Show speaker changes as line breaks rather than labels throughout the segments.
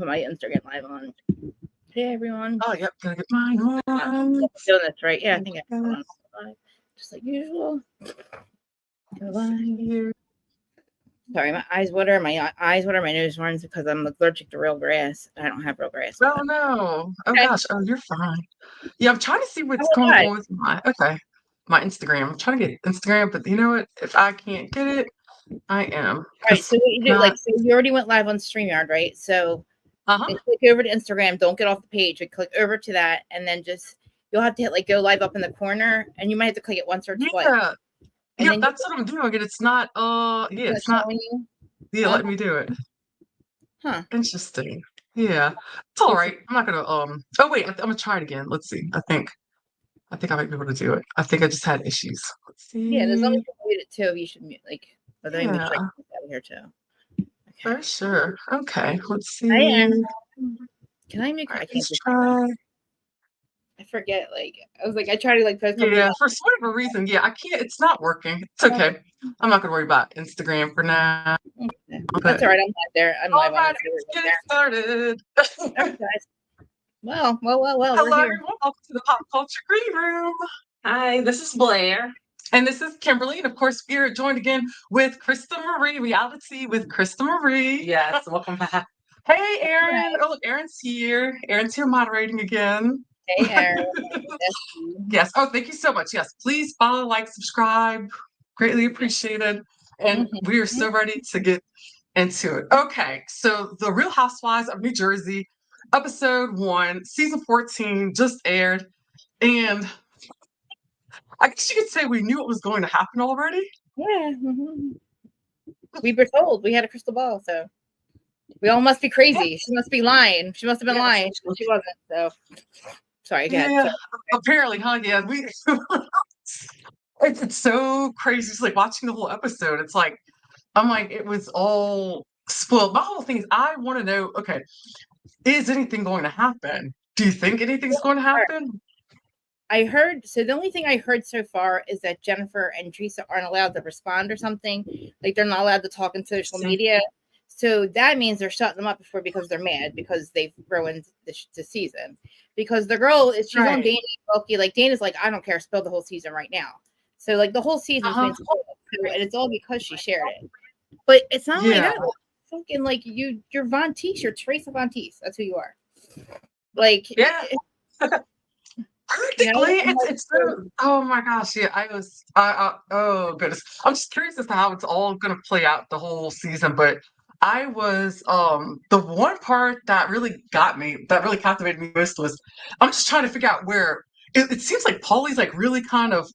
put my Instagram live on. Hey everyone.
Oh, yep, gotta get mine on.
I'm doing this right. Yeah, I think I put on live, just like usual.
Here.
Sorry, my eyes water. My eyes water. My nose runs because I'm allergic to real grass. I don't have real grass.
Oh no! Oh
okay.
gosh! Oh, you're fine. Yeah, I'm trying to see what's
Oh,
going
God.
on with my Instagram. I'm trying to get Instagram, but you know what? If I can't get it, I am.
All right. So what you do? Like, so you already went live on StreamYard, right? So click over to Instagram. Don't get off the page. But click over to that, and then just you'll have to hit like go live up in the corner, and you might have to click it once or twice.
Yeah. Yeah, that's what I'm doing. And it's not yeah, it's not let me do it.
Huh.
Interesting. Yeah. It's all right. I'm not gonna oh wait, I'm gonna try it again. Let's see. I think I might be able to do it. I think I just had issues. Let's see.
Yeah, there's always you mute it too. You should mute like but let me make sure I
Yeah.
get out of here too.
For sure. Okay. Let's see.
I am. Can I make?
All right,
I can't
let's try.
I forget. Like I was like, I try to like post something.
Yeah, for whatever reason, yeah, I can't. It's not working. It's okay. I'm not gonna worry about Instagram for now.
Okay. That's all right. I'm not there. I'm
all
live
right,
on
let's get it started.
Okay, guys. Well.
Hello,
we're here.
everyone. Welcome to the Pop Culture Green Room.
Hi, this is Blair.
And this is Kimberly. And of course, we are joined again with Krista Marie, Reality with Krista Marie.
Yes, welcome back.
Hey, Aaron. Oh, look, Aaron's here. Aaron's here moderating again.
Hey, Aaron.
Yes. Oh, thank you so much. Yes. Please follow, like, subscribe. Greatly appreciated. And we are so ready to get into it. Okay. So, The Real Housewives of New Jersey, episode 1, season 14 just aired. And I guess you could say we knew it was going to happen already.
Yeah. We were told. We had a crystal ball, so we all must be crazy. She must be lying. She must have been lying. She wasn't. So sorry.
Yeah. Apparently, huh? Yeah. It's so crazy. It's like watching the whole episode. It's like I'm like it was all spoiled. My whole thing is I want to know. Okay, is anything going to happen? Do you think anything's going to happen?
I heard, so the only thing I heard so far is that Jennifer and Teresa aren't allowed to respond or something. Like they're not allowed to talk in social media. So that means they're shutting them up before because they're mad because they've ruined the season. Because the girl, she's on Dana Bulky. Like Dana's like, I don't care, spill the whole season right now. So like the whole season's been spoiled, and it's all because she shared it. But it's not only that. Fucking like you're Von Teese, you're Teresa Von Teese. That's who you are. Like
practically, it's so. Oh my gosh, yeah. Oh goodness, I'm just curious as to how it's all going to play out the whole season. But I was the one part that really got me, that really captivated me most was I'm just trying to figure out where it seems like Paulie's like really kind of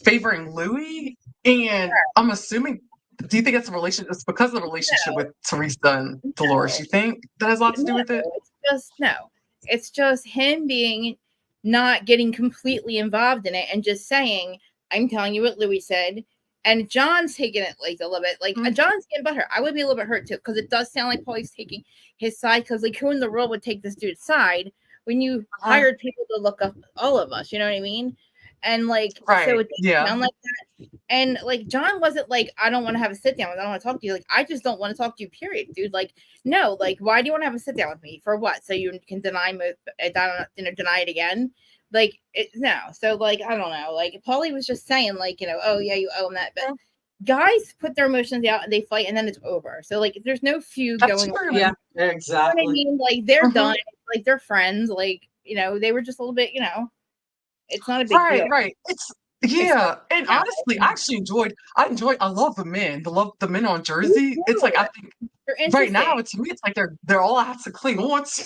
favoring Louis, and I'm assuming. Do you think it's a relationship? It's because of the relationship with Teresa and Dolores. You think that has a lot to do with it?
It's just him being not getting completely involved in it and just saying, "I'm telling you what Louis said," and John's taking it like a little bit. Like John's getting butthurt. I would be a little bit hurt too because it does sound like Paulie's taking his side. Because like who in the world would take this dude's side when you hired people to look up all of us? You know what I mean? And like, so it doesn't sound like that. And like, John wasn't like, I don't want to have a sit down. I don't want to talk to you. Like, I just don't want to talk to you, period, dude. Like, no, like, why do you want to have a sit down with me? For what? So you can deny it again? Like, no. So, like, I don't know. Like, Paulie was just saying, like, oh, yeah, you own that. But guys put their emotions out and they fight and then it's over. So, like, there's no feud going on.
Yeah, exactly.
You know what I mean? Like, they're done. Like, they're friends. Like, they were just a little bit, it's not a big deal.
Right. And honestly, I love the men. The men on Jersey. It's like I think right now, to me, it's like they're all I have to cling on to.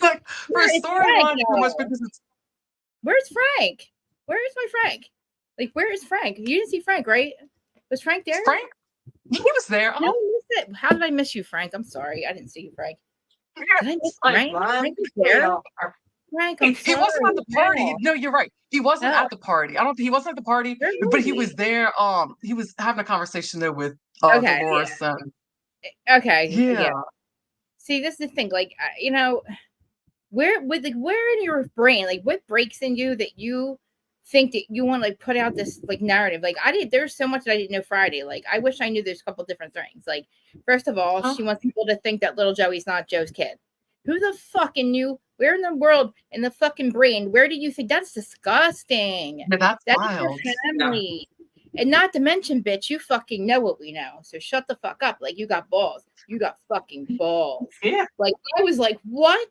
Like for a storyline, because it's
where's Frank? Where is my Frank? Like, where is Frank? You didn't see Frank, right? Was Frank there?
Frank? He was there.
No, I missed it. How did I miss you, Frank? I'm sorry. I didn't see you, Frank. Did I miss Frank? Frank was there. Frank,
he wasn't at the party. No, you're right. He wasn't at the party. He wasn't at the party, but he was there. He was having a conversation there with Dolores.
Yeah. See, this is the thing. Like, where in your brain, like, what breaks in you that you think that you want to like put out this like narrative. Like there's so much that I didn't know Friday. Like I wish I knew there's a couple different things. Like first of all, she wants people to think that little Joey's not Joe's kid. Who the fucking knew? Where in the world, in the fucking brain, where do you think that's disgusting?
Yeah, that's
That's
wild.
your family. Yeah. And not to mention, bitch, you fucking know what we know. So shut the fuck up. Like you got balls. You got fucking balls.
Yeah.
Like I was like, what?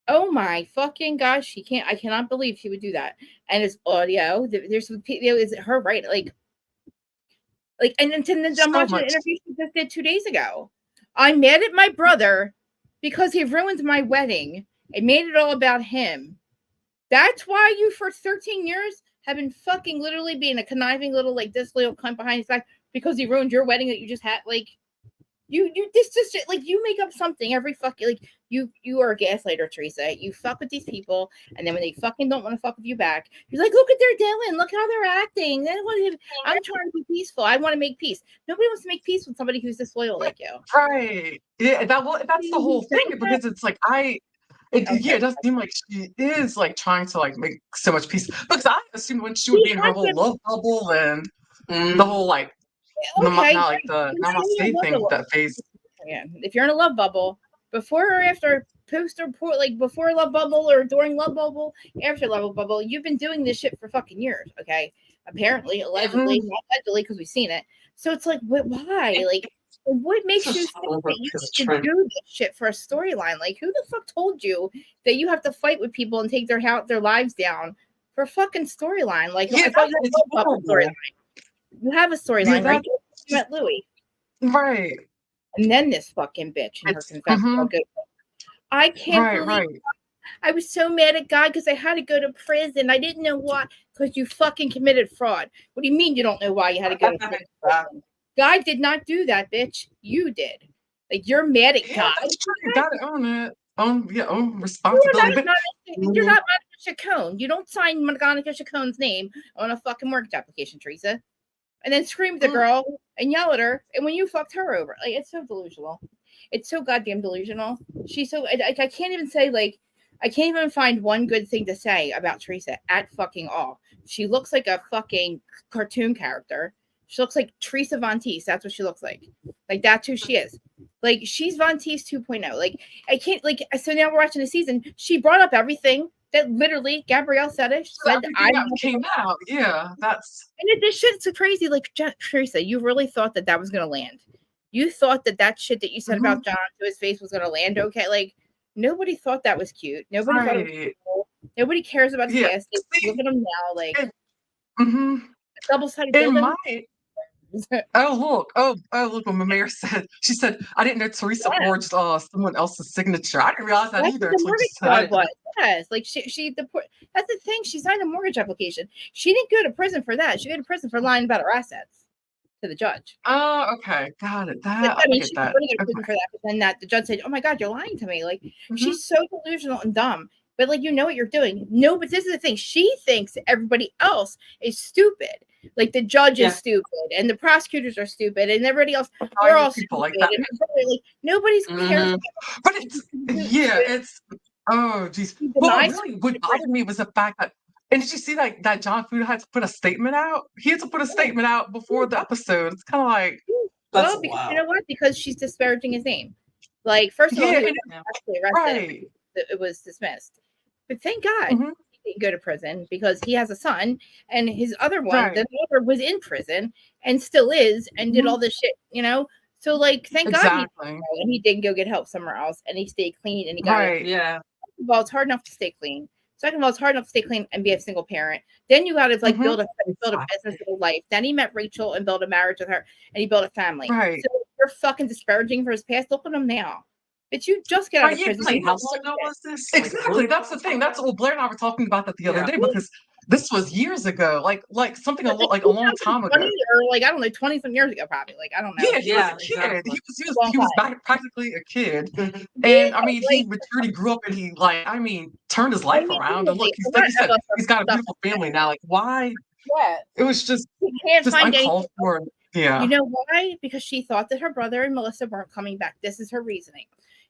Oh my fucking gosh, I cannot believe she would do that. And it's audio. There's is her right? Like, and then I'm watching an interview she just did 2 days ago. I'm mad at my brother because he ruined my wedding and made it all about him. That's why you for 13 years have been fucking literally being a conniving little like this little cunt behind his back because he ruined your wedding that you just had. Like you this just like you make up something every fucking like you are a gaslighter, Teresa. You fuck with these people, and then when they fucking don't want to fuck with you back, you're like, look at their Dylan, look how they're acting. I'm trying to be peaceful. I want to make peace. Nobody wants to make peace with somebody who's disloyal like you.
Right. Yeah, that's the whole thing because it's like it does seem like she is like trying to like make so much peace because I assumed when she would be in her whole love bubble and the whole like not say thing that phase.
Yeah, if you're in a love bubble, before or after post or like before love bubble or during love bubble, after love bubble, you've been doing this shit for fucking years. Okay, apparently, allegedly, not allegedly, because we've seen it. So it's like, why? Like, what makes you think that you should do this shit for a storyline? Like, who the fuck told you that you have to fight with people and take their lives down for a fucking storyline? Like, I thought you had a storyline. You have a storyline, right? You met Louis,
right?
And then this fucking bitch and her confession. I can't believe I was so mad at God because I had to go to prison. I didn't know why, because you fucking committed fraud. What do you mean you don't know why you had to go to prison? God did not do that, bitch. You did. Like you're mad at God.
You gotta own it. Own responsibility.
You're not Monica Chacon. You don't sign Monica Chacon's name on a fucking mortgage application, Teresa. And then scream at the girl and yell at her. And when you fucked her over, like it's so delusional. It's so goddamn delusional. She's so I can't even say like I can't even find one good thing to say about Teresa at fucking all. She looks like a fucking cartoon character. She looks like Teresa Von Teese. That's what she looks like. Like that's who she is. Like she's Von Teese 2.0. Like I can't like so now we're watching the season. She brought up everything that literally Gabrielle said it. She said I
came out. Yeah, that's
and this shit's so crazy. Like Teresa, you really thought that was gonna land. You thought that shit that you said about John to his face was gonna land okay. Like nobody thought that was cute. Nobody thought it was cool. Nobody cares about his ass. Look at him now, like double-sided.
Oh look what Mamair said. She said, I didn't know Teresa forged someone else's signature. I didn't realize that either.
Yes, like she that's the thing. She signed a mortgage application. She didn't go to prison for that. She went to prison for lying about her assets to the judge.
Oh, okay, got it. That
I mean, she was going to go to prison for that, but then the judge said, "Oh my God, you're lying to me!" Like she's so delusional and dumb. But like you know what you're doing. No, but this is the thing. She thinks everybody else is stupid. Like the judge is stupid, and the prosecutors are stupid, and everybody else. We're all stupid. Like that. And like nobody's cares.
But it's oh geez. Well, really, what bothered me was the fact that. And did you see that John Fuda had to put a statement out? He had to put a statement out before the episode. It's kind of like,
well, because you know what? Because she's disparaging his name. Like, first of all, he was actually arrested. It was dismissed. But thank God he didn't go to prison because he has a son, and his other one, the mother, was in prison and still is, and did all this shit. You know, so like, thank God he didn't go get help somewhere else, and he stayed clean, and he got well, it's hard enough to stay clean. Second of all, it's hard enough to stay clean and be a single parent. Then you got to like build a business, a life. Then he met Rachel and built a marriage with her, and he built a family.
Right.
So you're fucking disparaging for his past. Look at him now. But you just get out of prison.
How long ago was this?
Exactly. That's the thing. That's what Blair and I were talking about that the other day because this was years ago, like something a long time ago,
or like I don't know, 20-some years ago, probably. Like I don't know.
Yeah, he was a kid. Exactly. He was practically a kid, and I mean, he matured. He grew up, and he turned his life around. And look, like you said, he's got a beautiful family now. Like why?
Yeah,
it was just
uncalled
for. Yeah,
you know why? Because she thought that her brother and Melissa weren't coming back. This is her reasoning.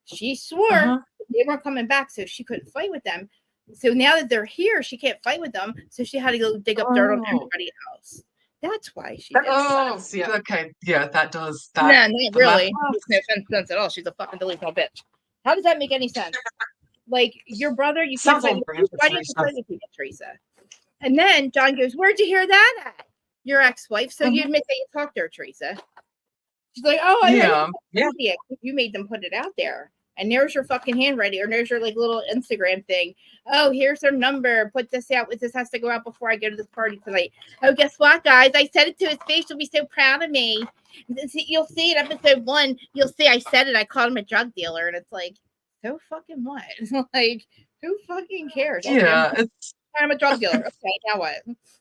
She swore they weren't coming back, so she couldn't fight with them. So now that they're here, she can't fight with them. So she had to go dig up dirt on everybody else. That's why she did
Oh, yeah. Okay. Yeah, that does that.
No, not really. No sense at all. She's a fucking delusional bitch. How does that make any sense? Like your brother, you can't fight. Why do you fight with Teresa? And then John goes, "Where'd you hear that at? Your ex-wife." So you admit that you talked to her, Teresa. She's like, "Oh, you made them put it out there." And there's your fucking handwriting, or there's your like little Instagram thing. Oh, here's her number. Put this out. This has to go out before I go to this party tonight. Oh, guess what, guys? I said it to his face. He'll be so proud of me. You'll see it, episode 1. You'll see I said it. I called him a drug dealer, and it's like, so fucking what? Like, who fucking cares?
Yeah, it's.
I'm a drug dealer. Okay, now what?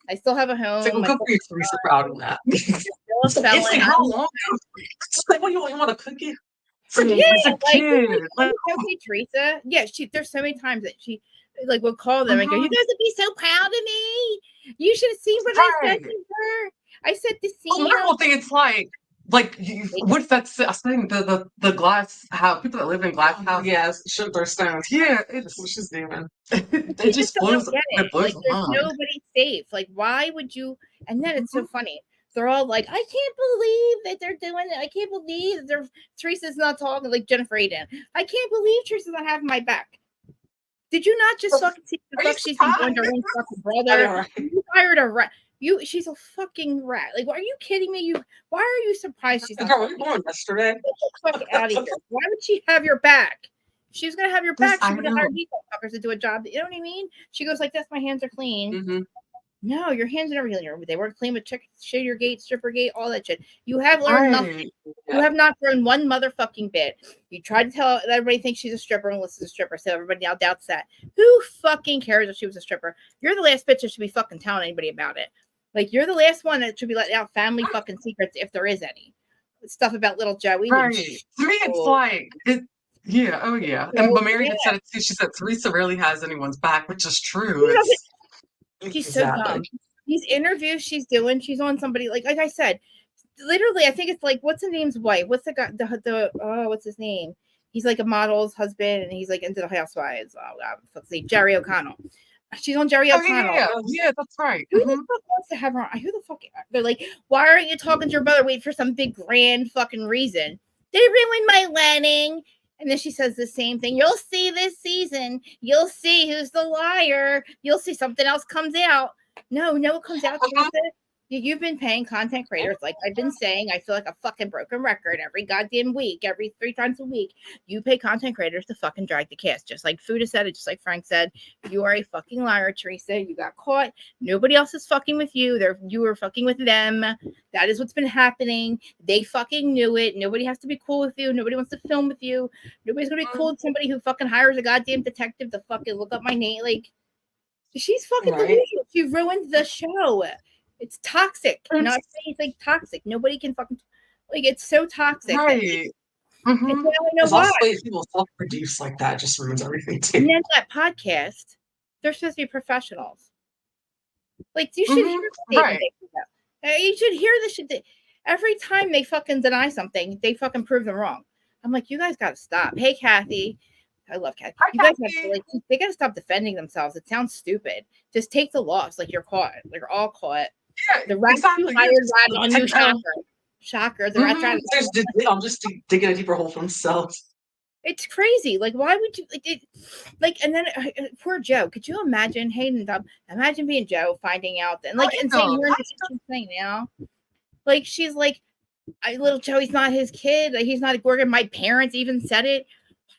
I still have a home.
So good for you, Teresa, proud of that.
Still a felon.
Like, how long? Like, what, you want a cookie?
Yeah, like okay, Teresa. Yeah, there's so many times that she like will call them and go, "You guys would be so proud of me. You should have seen what I said to her. I said to see."
Well, my whole thing, it's like what if that's a thing? The glass house, people that live in glass houses.
Yes, shoot their stones.
Yeah, it's
what she's doing.
It just blows. It blows
like, there's nobody safe. Like, why would you? And then it's so funny. They're all like, I can't believe that they're doing it. I can't believe that Teresa's not talking, like Jennifer Aiden. I can't believe Teresa's not having my back. Did you not just fucking see the fuck she's been doing to her own fucking brother? You hired a rat. She's a fucking rat. Like, are you kidding me? Why are you surprised she's not?
Girl, we were going yesterday.
Get the fuck out of here. Why would she have your back? If she was gonna have your back, she would have hired these fuckers to do a job. You know what I mean? She goes like this, my hands are clean.
Mm-hmm.
No, your hands are never healing. They weren't clean with Shader Gate, Stripper Gate, all that shit. You have learned nothing. Yeah. You have not grown one motherfucking bit. You tried to tell everybody thinks she's a stripper and Alyssa's a stripper, so everybody now doubts that. Who fucking cares if she was a stripper? You're the last bitch that should be fucking telling anybody about it. Like, you're the last one that should be letting out family fucking secrets if there is any. Stuff about little Joey.
Right. To me, it's like, yeah, oh yeah. And but Mary had said it too. She said Teresa rarely has anyone's back, which is true.
She's so dumb. These interviews she's doing, she's on somebody like I said, literally. I think it's like, what's the name's wife? What's the guy? What's his name? He's like a model's husband, and he's like into the Housewives. Oh God, what's his name? Jerry O'Connell. She's on Jerry O'Connell.
Yeah, that's right.
Who the fuck wants to have her on? Who the fuck? They're like, why aren't you talking to your brother? Wait for some big grand fucking reason. They ruined my wedding. And then she says the same thing. You'll see this season. You'll see who's the liar. You'll see something else comes out. No, it comes out. You've been paying content creators, like I've been saying. I feel like a fucking broken record every goddamn week, every 3 times a week. You pay content creators to fucking drag the cast. Just like Fuda said it, just like Frank said. You are a fucking liar, Teresa. You got caught. Nobody else is fucking with you. You were fucking with them. That is what's been happening. They fucking knew it. Nobody has to be cool with you. Nobody wants to film with you. Nobody's gonna be cool with somebody who fucking hires a goddamn detective to fucking look up my name. Like, she's fucking delusional. She ruined the show. It's toxic. Not anything toxic. Nobody can fucking like. It's so toxic.
Right.
Mm-hmm. And I know why.
People self-produce like that just ruins everything too.
And then that podcast, they're supposed to be professionals. Like, you should hear you should hear this shit. Every time they fucking deny something, they fucking prove them wrong. I'm like, you guys gotta stop. Hey, Kathy. I love Kathy. You guys have to, like, they gotta stop defending themselves. It sounds stupid. Just take the loss. Like, you're caught. Like, you're all caught.
Yeah,
the rat who hired rat on you, shocker. The rat tried
I'm just digging a deeper hole for themselves.
It's crazy. Like, why would you and then poor Joe. Could you imagine Hayden? Imagine being Joe, finding out and and saying you're in this thing now. Like, she's like, little Joey's not his kid. Like, he's not a Gorgon. My parents even said it.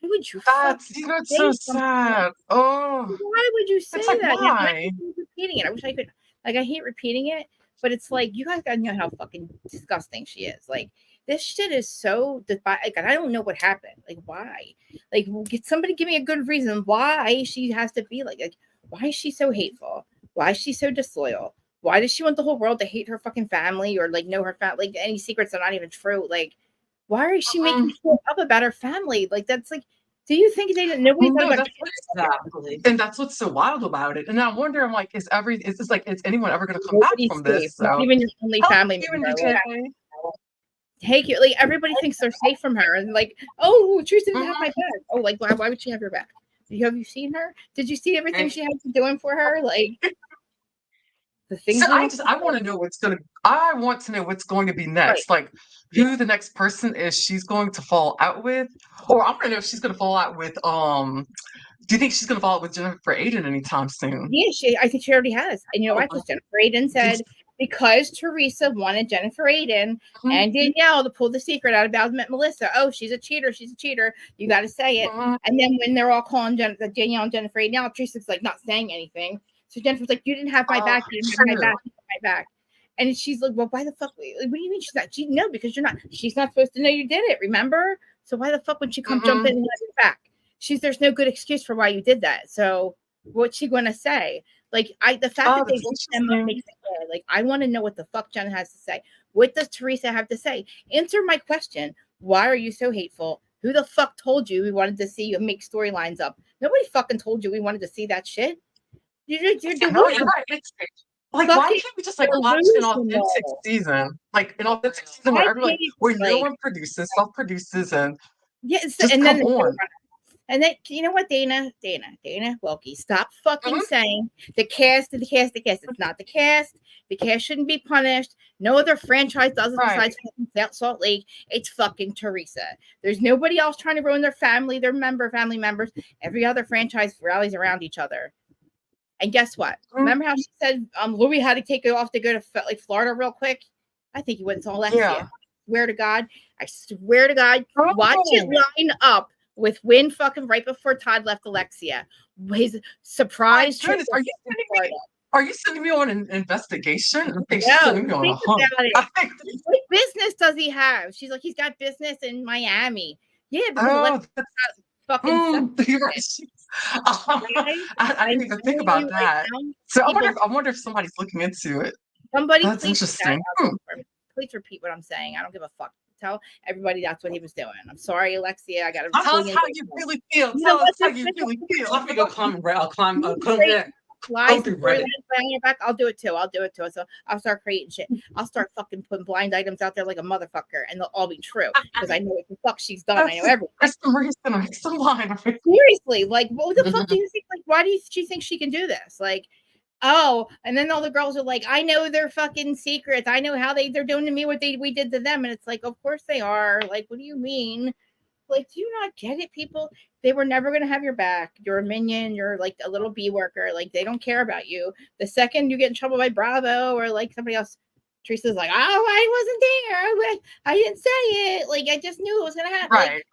Why would you?
That's so sad. Oh,
why would you say that?
Why?
Repeating it. I wish I could. Like, I hate repeating it, but it's like, you guys gotta know how fucking disgusting she is. Like, this shit is so, like, I don't know what happened. Like, why? Like, somebody give me a good reason why she has to be like, why is she so hateful? Why is she so disloyal? Why does she want the whole world to hate her fucking family or like know her family? Like, any secrets are not even true. Like, why is she making shit up about her family? Like, that's like, do you think they didn't? Nobody thought about
exactly. And that's what's so wild about it. And I wonder, I'm like, is anyone ever going to come back from this? So.
Not even your only family member. Take you. Like, everybody thinks they're safe from her, and like, oh, Teresa didn't have my back. Oh, like, why would she have your back? Have you seen her? Did you see everything she has been doing for her? Like the things.
So I want to know I want to know what's going to be next.
Right.
Like who the next person is she's going to fall out with, or I want to know if she's going to fall out with. Do you think she's going to fall out with Jennifer Aiden anytime soon?
Yeah, I think she already has. And you know what? Because Jennifer Aiden said because Teresa wanted Jennifer Aiden and Danielle to pull the secret out about Melissa. Oh, she's a cheater. She's a cheater. You got to say it. And then when they're all calling Danielle and Jennifer Aiden out, Teresa's like not saying anything. So Jennifer's like, you didn't have my back. You didn't have my back. You had my back. And she's like, well, why the fuck? What do you mean she's not? No, because you're not. She's not supposed to know you did it. Remember? So why the fuck would she come jump in and have your back? There's no good excuse for why you did that. So what's she going to say? Like the fact that they look them up makes it good. Like I want to know what the fuck Jen has to say. What does Teresa have to say? Answer my question. Why are you so hateful? Who the fuck told you we wanted to see you make storylines up? Nobody fucking told you we wanted to see that shit. You're
right. It's like why can't we just like watch an authentic season? Like an authentic season where everyone, where no one produces, self-produces, and
yes,
just
and
come
then
on.
And then you know what, Dana Wilkie, stop fucking saying the cast. It's not the cast. The cast shouldn't be punished. No other franchise does it besides Salt Lake. It's fucking Teresa. There's nobody else trying to ruin their family, family members. Every other franchise rallies around each other. And guess what? Remember how she said Louis had to take it off to go to like Florida real quick? I think he went to Alexia. Yeah. I swear to God, watch it line up with when fucking right before Todd left Alexia. His surprise trip.
Are you sending me on an investigation? I think
she's
sending me on a hunt.
What business does he have? She's like, he's got business in Miami. Yeah, because fucking
I didn't even think about that. So I wonder if somebody's looking into it. That's interesting.
Please repeat what I'm saying. I don't give a fuck. Tell everybody that's what he was doing. I'm sorry, Alexia. I got to
tell us how you really feel. Tell us how you really feel.
I'll go climb. I'll climb back.
I'll do it too. So I'll start creating shit. I'll start fucking putting blind items out there like a motherfucker, and they'll all be true because I know what the fuck she's done. I know everything. Seriously, like, what the fuck do you think? Like, why do she think she can do this? Like, oh, and then all the girls are like, I know their fucking secrets. I know how they're doing to me what we did to them, and it's like, of course they are. Like, what do you mean? Like, do you not get it, people? They were never going to have your back. You're a minion. You're like a little bee worker. Like, they don't care about you. The second you get in trouble by Bravo or like somebody else, Teresa's like, oh, I wasn't there. I didn't say it. Like, I just knew it was going to happen.
Right.
Like,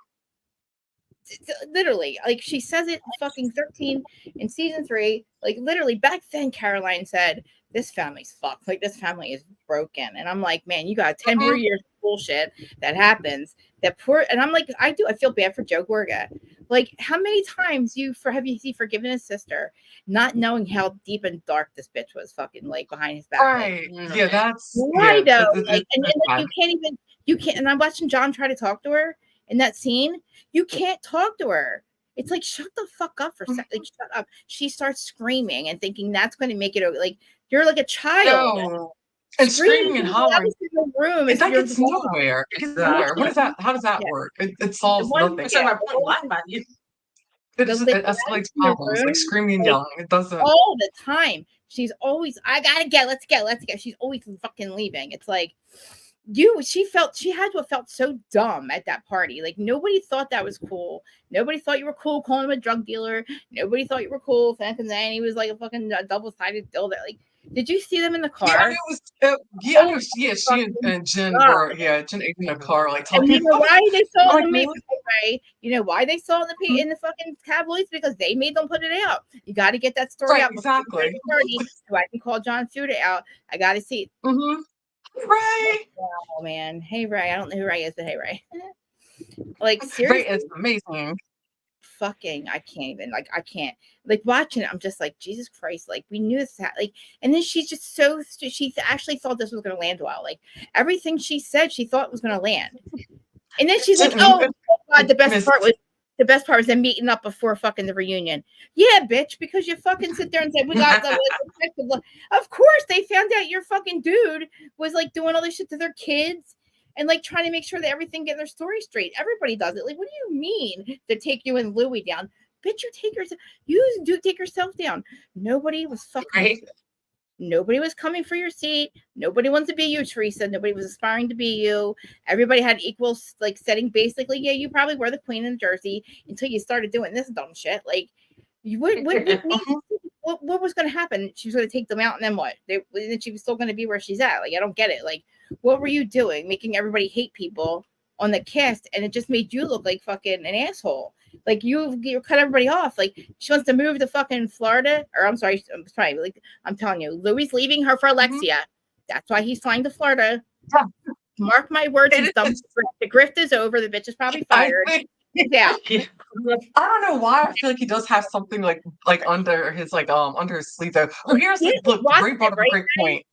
literally, like she says it fucking 13 in season 3. Like, literally, back then, Caroline said, this family's fucked. Like, this family is broken. And I'm like, man, you got 10 more years of bullshit that happens. That poor, and I'm like, I feel bad for Joe Gorga. Like, how many times have you forgiven his sister, not knowing how deep and dark this bitch was fucking like behind his back?
Right.
Like,
yeah, that's
why though. Like, and then like, you can't. And I'm watching John try to talk to her in that scene. You can't talk to her. It's like, shut the fuck up for a second. Like, shut up. She starts screaming and thinking that's going to make it like you're like a child.
No. And screaming and hollering
in the room.
That gets nowhere. It gets nowhere. What is that? How does that work? It solves nothing. It escalates problems, like screaming and yelling. It doesn't
all the time. She's always, I gotta get, let's get. She's always fucking leaving. It's like she had to have felt so dumb at that party. Like, nobody thought that was cool. Nobody thought you were cool calling him a drug dealer. Nobody thought you were cool thinking that he was like a fucking double-sided dildo. Like, did you see them in the car?
Yeah, she and Jen were, Jen ate in the car, like talking.
And you know why they saw it in You know why they saw it in the fucking tabloids? Because they made them put it out. You got to get that story out.
Exactly.
So I can call John Suda out. I got to see it.
Ray.
Oh man, hey Ray. I don't know who Ray is, but hey Ray. Like, seriously,
Ray is amazing.
Fucking, I can't even. Like, I can't. Like, watching it, I'm just like, Jesus Christ. Like, we knew this. Like, and then she's just so. She actually thought this was going to land well. Like, everything she said, she thought was going to land. And then she's like, oh God, the best part was them meeting up before fucking the reunion. Yeah, bitch, because you fucking sit there and say, we got the of course they found out your fucking dude was like doing all this shit to their kids and like trying to make sure that everything get their story straight. Everybody does it. Like, what do you mean to take you and Louis down? bitch, you do take yourself down. Nobody was fucking.
Right.
Nobody was coming for your seat. Nobody wants to be you, Teresa. Nobody was aspiring to be you. Everybody had equal, like, setting. Basically, yeah, you probably were the queen in Jersey until you started doing this dumb shit. Like, you what was going to happen? She was going to take them out, and then what? Then she was still going to be where she's at. Like, I don't get it. Like, what were you doing? Making everybody hate people on the cast, and it just made you look like fucking an asshole. Like, you cut everybody off. Like, she wants to move to fucking Florida, or I'm sorry, like, I'm telling you, Louis leaving her for Alexia. That's why he's flying to Florida. Mark my words, he's done. The grift is over. The bitch is probably fired. Yeah.
I don't know why I feel like he does have something like under his under his sleeve though. Oh, here's look, Ray brought up a great point.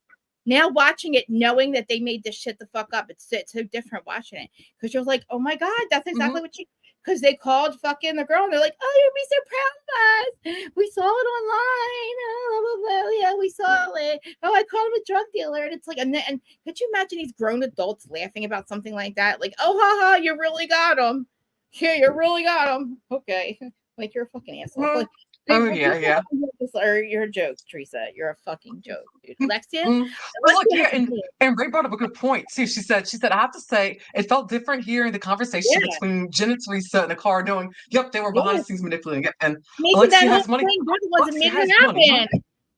Now watching it, knowing that they made this shit the fuck up, it's so different watching it because you're like, oh my god, that's exactly what she. Because they called fucking the girl and they're like, oh, you'll be so proud of us. We saw it online. Oh, blah, blah, blah. Yeah, we saw it. Oh, I called him a drug dealer. And it's like, and could you imagine these grown adults laughing about something like that? Like, oh, haha, you really got him. Yeah, you really got him. Okay. Like, you're a fucking asshole. Like,
oh, yeah.
Or you're a joke, Teresa. You're a fucking joke, dude. Alexia?
Well, look, yeah, and Ray brought up a good point, too. She said, I have to say, it felt different hearing the conversation between Jen and Teresa in the car, knowing, yep, they were behind the scenes manipulating it. And
maybe
Alexia has money.
Wasn't making it happen.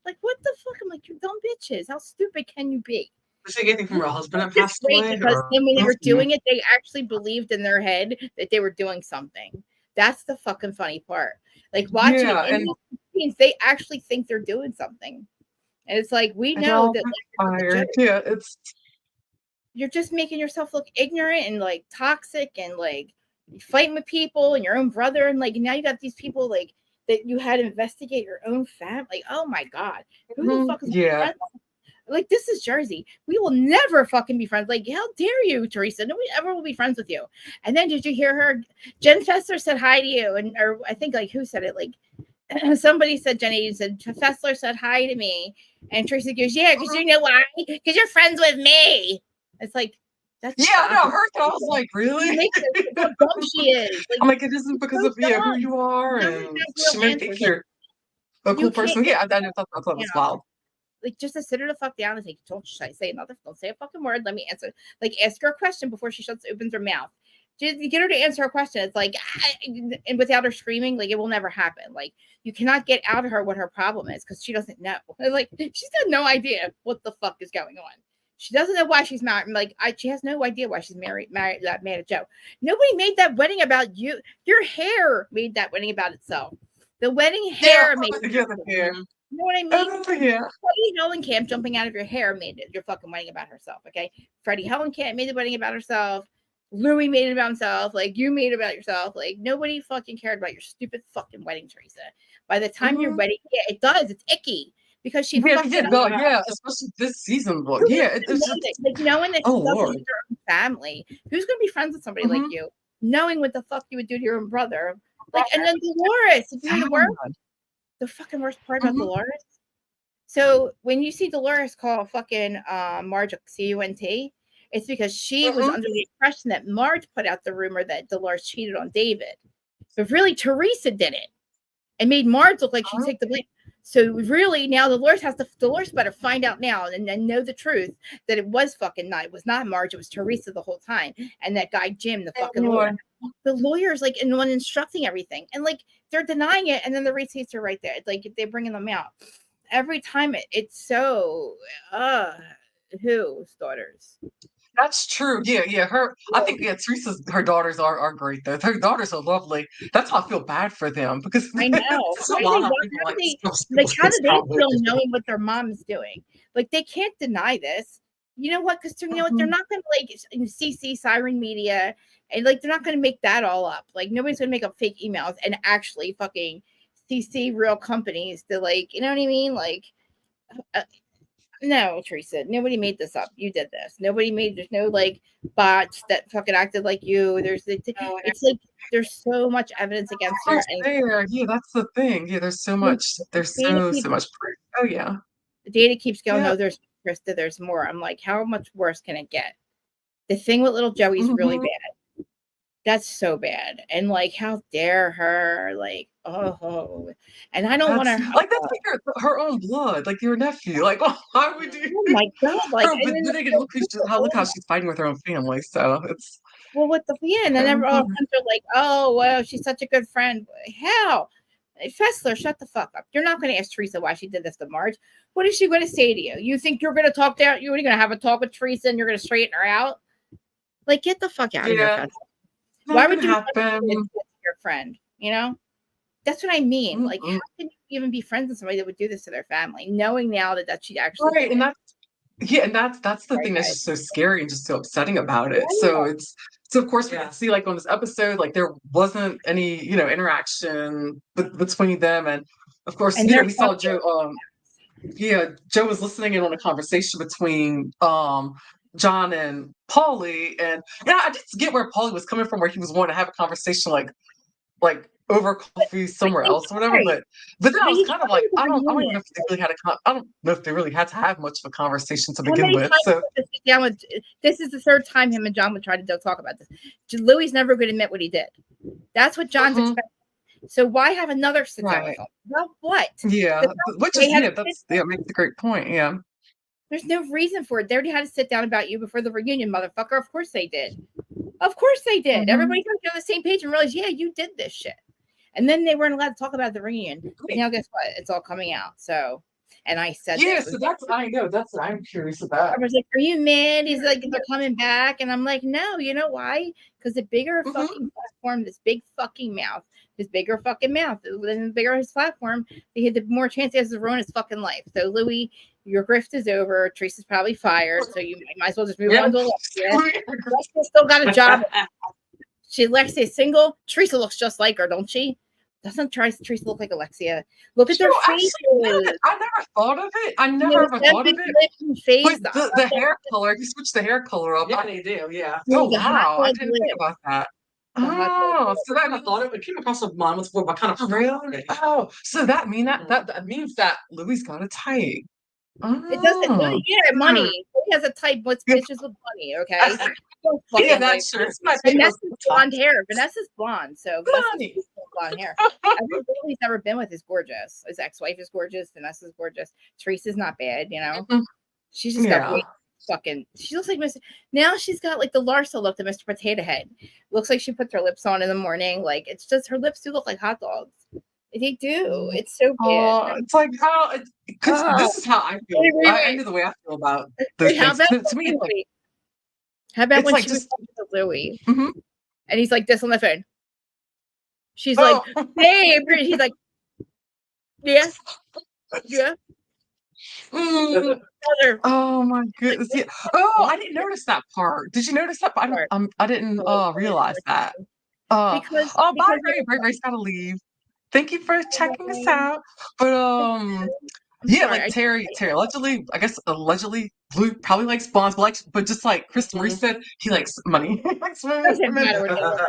Like, what the fuck? I'm like, you're dumb bitches. How stupid can you be?
Was she getting from her husband that passed away?
Because then when they were doing it, they actually believed in their head that they were doing something. That's the fucking funny part. Like, watching it in these scenes, they actually think they're doing something. And it's like, we know that like, you're just making yourself look ignorant and like toxic and like fighting with people and your own brother. And like, now you got these people like that you had to investigate your own family. Like, oh my God. Who the fuck is like, this is Jersey. We will never fucking be friends. Like, how dare you, Teresa? Nobody ever will be friends with you. And then did you hear her? Jen Fessler said hi to you. And or I think like who said it? Like somebody said Jenny said Fessler said hi to me. And Teresa goes, yeah, because you know why? Because you're friends with me. It's like, that's
I heard that. I was like, really?
How dumb she is. Like,
I'm like, it isn't because of who you are, and she may think you're a cool person. Yeah, I thought that was wild.
Like, just to sit her the fuck down and say, don't say nothing. Don't say a fucking word. Let me answer. Like, ask her a question before she opens her mouth. Just get her to answer a question. It's like, and without her screaming, like, it will never happen. Like, you cannot get out of her what her problem is because she doesn't know. Like, she's got no idea what the fuck is going on. She doesn't know why she's married. Like, she has no idea why she's mad at Joe. Nobody made that wedding about you. Your hair made that wedding about itself. The wedding hair made
the hair.
You know what I mean?
Yeah.
Freddie Hellenkamp jumping out of your hair made it your fucking wedding about herself. Okay. Freddie Hellenkamp made the wedding about herself. Louis made it about himself. Like, you made it about yourself. Like, nobody fucking cared about your stupid fucking wedding, Teresa. By the time your wedding, it does. It's icky because she fucked it up.
Yeah, especially this season. But yeah, it's just
like knowing that she doesn't need her own family. Who's gonna be friends with somebody like you? Knowing what the fuck you would do to your own brother. Like, and then Dolores, if you're the worst. The fucking worst part about Dolores. So when you see Dolores call fucking Marge CUNT, it's because she was under the impression that Marge put out the rumor that Dolores cheated on David. But really, Teresa did it and made Marge look like she'd take the blame. So really, now Dolores better find out now and then know the truth that it was fucking not. It was not Marge. It was Teresa the whole time. And that guy Jim, the fucking lawyer. The lawyer's like in the one instructing everything, and like they're denying it, and then the receipts are right there. It's like they're bringing them out every time. It's so whose daughters?
That's true. Yeah. I think her daughters are great though. Her daughters are lovely. That's how I feel bad for them because
I know. How do they feel knowing what their mom is doing? Like, they can't deny this. You know what? Because you know what, they're not going to like CC Siren Media, and like they're not going to make that all up. Like, nobody's going to make up fake emails and actually fucking CC real companies to, like, you know what I mean? Like, no, Teresa, nobody made this up. You did this. There's no like bots that fucking acted like you. It's like there's so much evidence against her.
Yeah, that's the thing. Yeah, there's so much. There's so much proof. Oh yeah.
The data keeps going. Oh, there's Krista. There's more. I'm like, how much worse can it get? The thing with little Joey's really bad. That's so bad. And like, how dare her? Like, oh, and I don't want to.
Like that's like her own blood, like your nephew. Like, why would you?
Oh my god! Like,
But then again, look how she's fighting with her own family. So it's
well, what the and then all friends are like, oh well, she's such a good friend. How? Fessler, shut the fuck up. You're not going to ask Teresa why she did this to Marge. What is she going to say to you? You think you're going to talk to her? You're going to have a talk with Teresa and you're going to straighten her out? Like, get the fuck out of here, Fessler. Why would you happen your friend? You know, that's what I mean. Like, how can you even be friends with somebody that would do this to their family, knowing now that she actually
right? And that's the thing that's just so scary and just so upsetting about it. So of course we can see like on this episode, like there wasn't any interaction between them, and of course we saw Joe. Joe was listening in on a conversation between John and Paulie, and I did get where Paulie was coming from, where he was wanting to have a conversation like over coffee somewhere else or whatever. But then I was kind of like, I don't even know if they really had I don't know if they really had to have much of a conversation to begin with. So
this is the third time him and John would try to talk about this. Louis never going to admit what he did. That's what John's expecting. So why have another sit down with him? Well, what?
Yeah, which is makes a great point. Yeah.
There's no reason for it. They already had to sit down about you before the reunion, motherfucker. Of course they did. Of course they did. Everybody got on the same page and realized, yeah, you did this shit. And then they weren't allowed to talk about the reunion. But now guess what? It's all coming out. So, and I said,
so that's what I'm curious about.
I was like, are you mad? He's like, they're coming back. And I'm like, no, you know why? Because the bigger fucking platform, this big fucking mouth, his bigger fucking mouth, the bigger his platform, the more chance he has to ruin his fucking life. So, Louis, your grift is over. Teresa's probably fired. So you might as well just move on to Alexia. Alexia still got a job. Alexia's single. Teresa looks just like her, don't she? Doesn't Teresa look like Alexia? Look at their faces.
I never thought of it. I never ever thought of it. But the hair color, you switch the hair color up.
Yeah, they do. Yeah.
Oh wow, I didn't think about that. Oh, so that
I thought it came across of mine was what kind of
really? Oh, so that means that Louis got a type.
It doesn't. Yeah, money. He has a type. What's bitches with money? Okay.
Yeah, that's true.
Vanessa's blonde hair. Vanessa's blonde, so Vanessa's blonde hair. Everybody he's ever been with is gorgeous. His ex-wife is gorgeous. Vanessa's gorgeous. Teresa's not bad. You know, she's just got great fucking. She looks like Mr. Now she's got like the Larsa look to Mr. Potato Head. Looks like she puts her lips on in the morning. Like it's just her lips do look like hot dogs. They do. It's so bad.
It's like because this is how I feel. I know the way I feel about those things. To me, it's like,
how about when she was talking to Louis, and he's like this on the phone? She's like, "Hey," he's like, "Yeah, yeah."
Oh my goodness! Yeah. Oh, I didn't notice that part. Did you notice that part? I didn't realize that. Bye, Ray. Ray's gotta leave. Thank you for checking us out. But like Terry allegedly Blue probably likes bonds, but just like Krista Marie said, he likes money. He likes
whatever.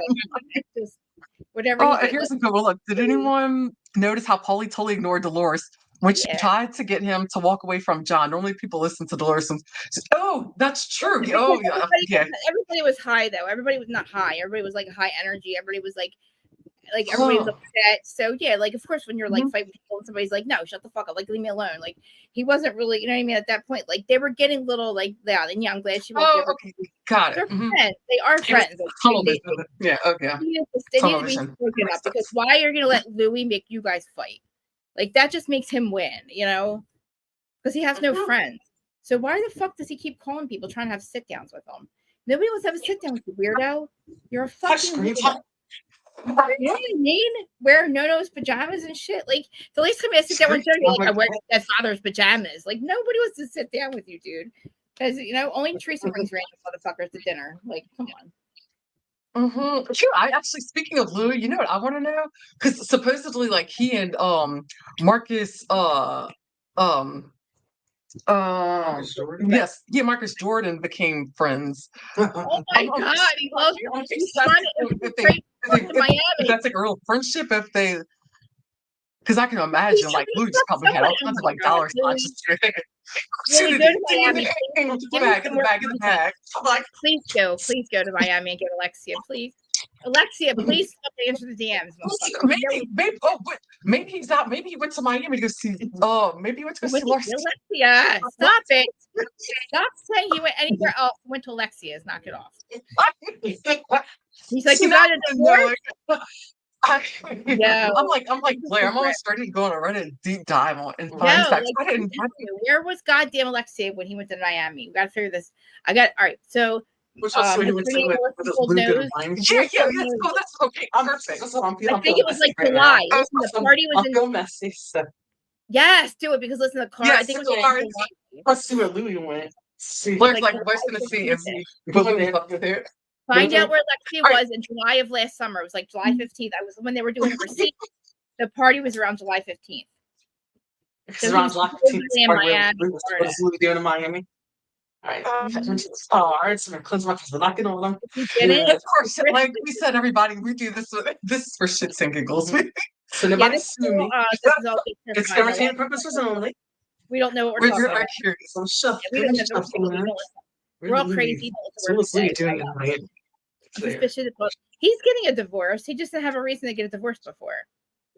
Here's a good one. Look, did anyone notice how Paulie totally ignored Dolores when she tried to get him to walk away from John? Normally people listen to Dolores and say, oh, that's true. Oh, yeah.
Everybody was high though. Everybody was not high. Everybody was like high energy. Everybody was like everybody was upset. So yeah, like of course when you're like fighting people and somebody's like, no, shut the fuck up, like leave me alone. Like he wasn't really, you know what I mean, at that point. Like they were getting little like loud, and yeah, I'm glad she was
okay. Got it.
They're friends. They are friends.
Yeah, okay.
They need to be spoken up because why are you gonna let Louis make you guys fight? Like that just makes him win, you know? Because he has no friends. So why the fuck does he keep calling people trying to have sit downs with him? Nobody wants to have a sit down with you, weirdo. You're a fucking weirdo. You know what I mean? Wear no-nos pajamas and shit. Like the last time I sit down with Jody, like, I wear my father's pajamas. Like nobody wants to sit down with you, dude. Because only Teresa brings random motherfuckers to dinner. Like, come on.
Sure. Speaking of Louis, you know what I want to know? Because supposedly, like he and Marcus Marcus Jordan became friends.
Oh my god, he loves you.
If that's like a real friendship, because I can imagine like Louis probably had all kinds of like dollar signs just thinking,
go to Miami.
Get the bag.
Please go to Miami and get Alexia, please. Alexia, please stop to answer the DMs, motherfucker.
Maybe he's out. Maybe he went to Miami to go see. Maybe he went to go see Larcy.
Alexia, stop it. Stop saying he went anywhere else. Went to Alexia's. Knock it off. He's like, you got a divorce?
Yeah, I'm like Blair. I'm almost starting to go on a Reddit deep dive on and find facts.
Where was goddamn Alexia when he went to Miami? We got to figure this. All right. So,
which also he went to with his Luke.
Yeah, that's okay. Perfect.
I think it was like July. Listen, the party was in.
Go messy. So.
Yes, do it because listen, the car. I think it was July.
Let's see where Louis went.
Blair's like, Blair's gonna see if Louis up there.
Find out where Alexia was in July of last summer. It was like July 15th. I was when they were doing the receipt. The party was around July 15th.
So around July 15th. What is Louis doing in Miami? All right. All right. So I'm gonna cleanse my face. We're not getting all them.
Of course, like we said, everybody, we do this. This is for shits and giggles.
So nobody sue me. It's for entertainment purposes only.
We don't know what we're talking about.
Some stuff.
We're all crazy.
What's Louis doing in Miami?
He's getting a divorce. He just didn't have a reason to get a divorce before.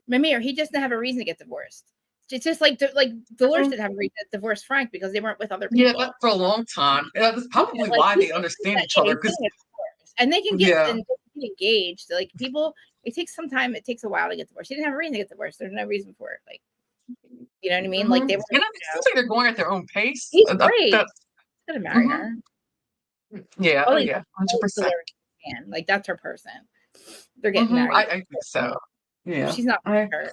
Mimir, he just didn't have a reason to get divorced. It's just like Dolores didn't have a reason to divorce Frank because they weren't with other people.
Yeah, but for a long time. Yeah, that's probably why they understand each other.
And they can get engaged. Like people, it takes some time. It takes a while to get divorced. He didn't have a reason to get divorced. There's no reason for it. Like, you know what I mean? Like they were.
And it seems like they're going at their own pace.
He's great. He's gonna marry her.
Yeah, 100%.
Like that's her person. They're getting married.
I think so. Yeah,
she's not her.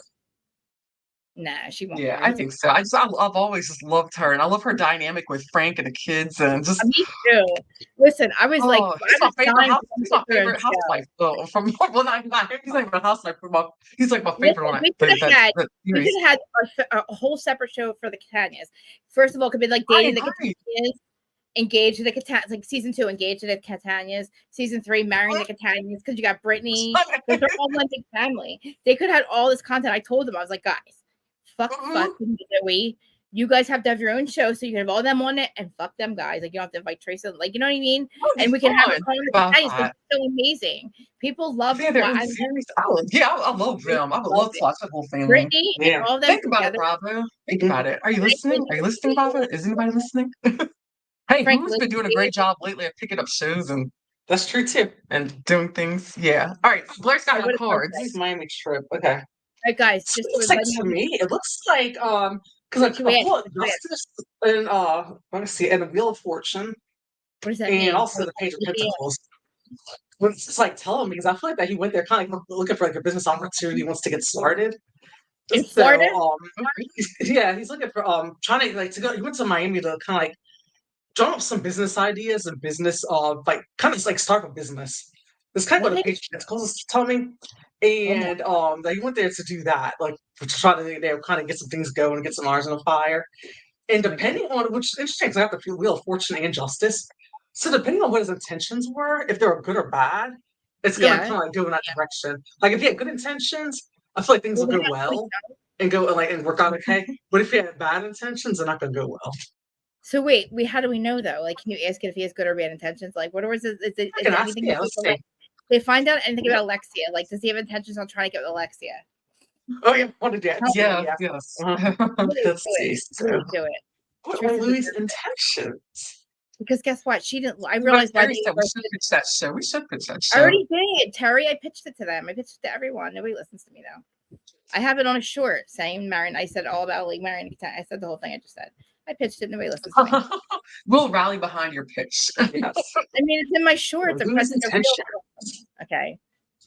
Nah, she won't.
Yeah, I think so. I've always just loved her, and I love her dynamic with Frank and the kids, and just
me too. Listen, I was like,
he's my favorite housewife. Though from he's like my housewife. He's like my favorite one.
We could have had a whole separate show for the Catanias. First of all, could be like dating the Catanias. Engaged to the Catanias, like season 2, engaged to the Catanias. Season 3, marrying the Catanias because you got Brittany. They're all one big family. They could have had all this content. I told them, I was like, guys, fuck, Joey. You guys have to have your own show so you can have all them on it and fuck them guys. Like you don't have to invite Tracy. Like you know what I mean? And we can have a conversation. It's so amazing. People love
I love them. I would love to watch the whole family.
Brittany and all them.
Think about it, Bravo. Think about it. Are you listening? Are you listening, Bravo? Is anybody listening? Hey, Frank, who's been doing a great job lately at picking up shows and
that's true too,
and doing things? Yeah. All right, Blair's got her cards.
This is Miami trip. Okay.
All right, guys.
Just looks like to me, it looks like because like Justice and let me see, and the Wheel of Fortune.
What does that
mean?
And
also the Page of Pentacles. Well, it's just like telling me because I feel like that he went there kind of like looking for like a business opportunity, wants to get started.
In Florida?
Yeah, he's looking for trying to like to go. He went to Miami to kind of like draw up some business ideas and business like kind of like start a business. This kind of what the Page of Pentacles is telling me. And that he went there to do that, like to try to kind of get some things going, get some irons on the fire. And depending on which is interesting, because I have the Wheel of Fortune and Justice. So depending on what his intentions were, if they were good or bad, it's gonna kind of like go in that direction. Like if he had good intentions, I feel like things will go well and go like and work out okay. But if he had bad intentions, they're not gonna go well.
So wait, how do we know though? Like, can you ask it if he has good or bad intentions? Like, what was it? Is anything?
Let's see.
They find out anything about Alexia? Like, does he have intentions on trying to get with Alexia?
Oh yeah, what did that?
Yes.
Let's see.
Do it.
What are Louis' intentions?
Because guess what? She didn't. I realized why
we should pitch that show. We should pitch that show.
I already did, Terry. I pitched it to them. I pitched it to everyone. Nobody listens to me though. I have it on a short saying Marion. I said all about like Marion. I said the whole thing I just said. I pitched it. Nobody listens to me.
We'll rally behind your pitch.
Yes. I mean, it's in my shorts. Okay.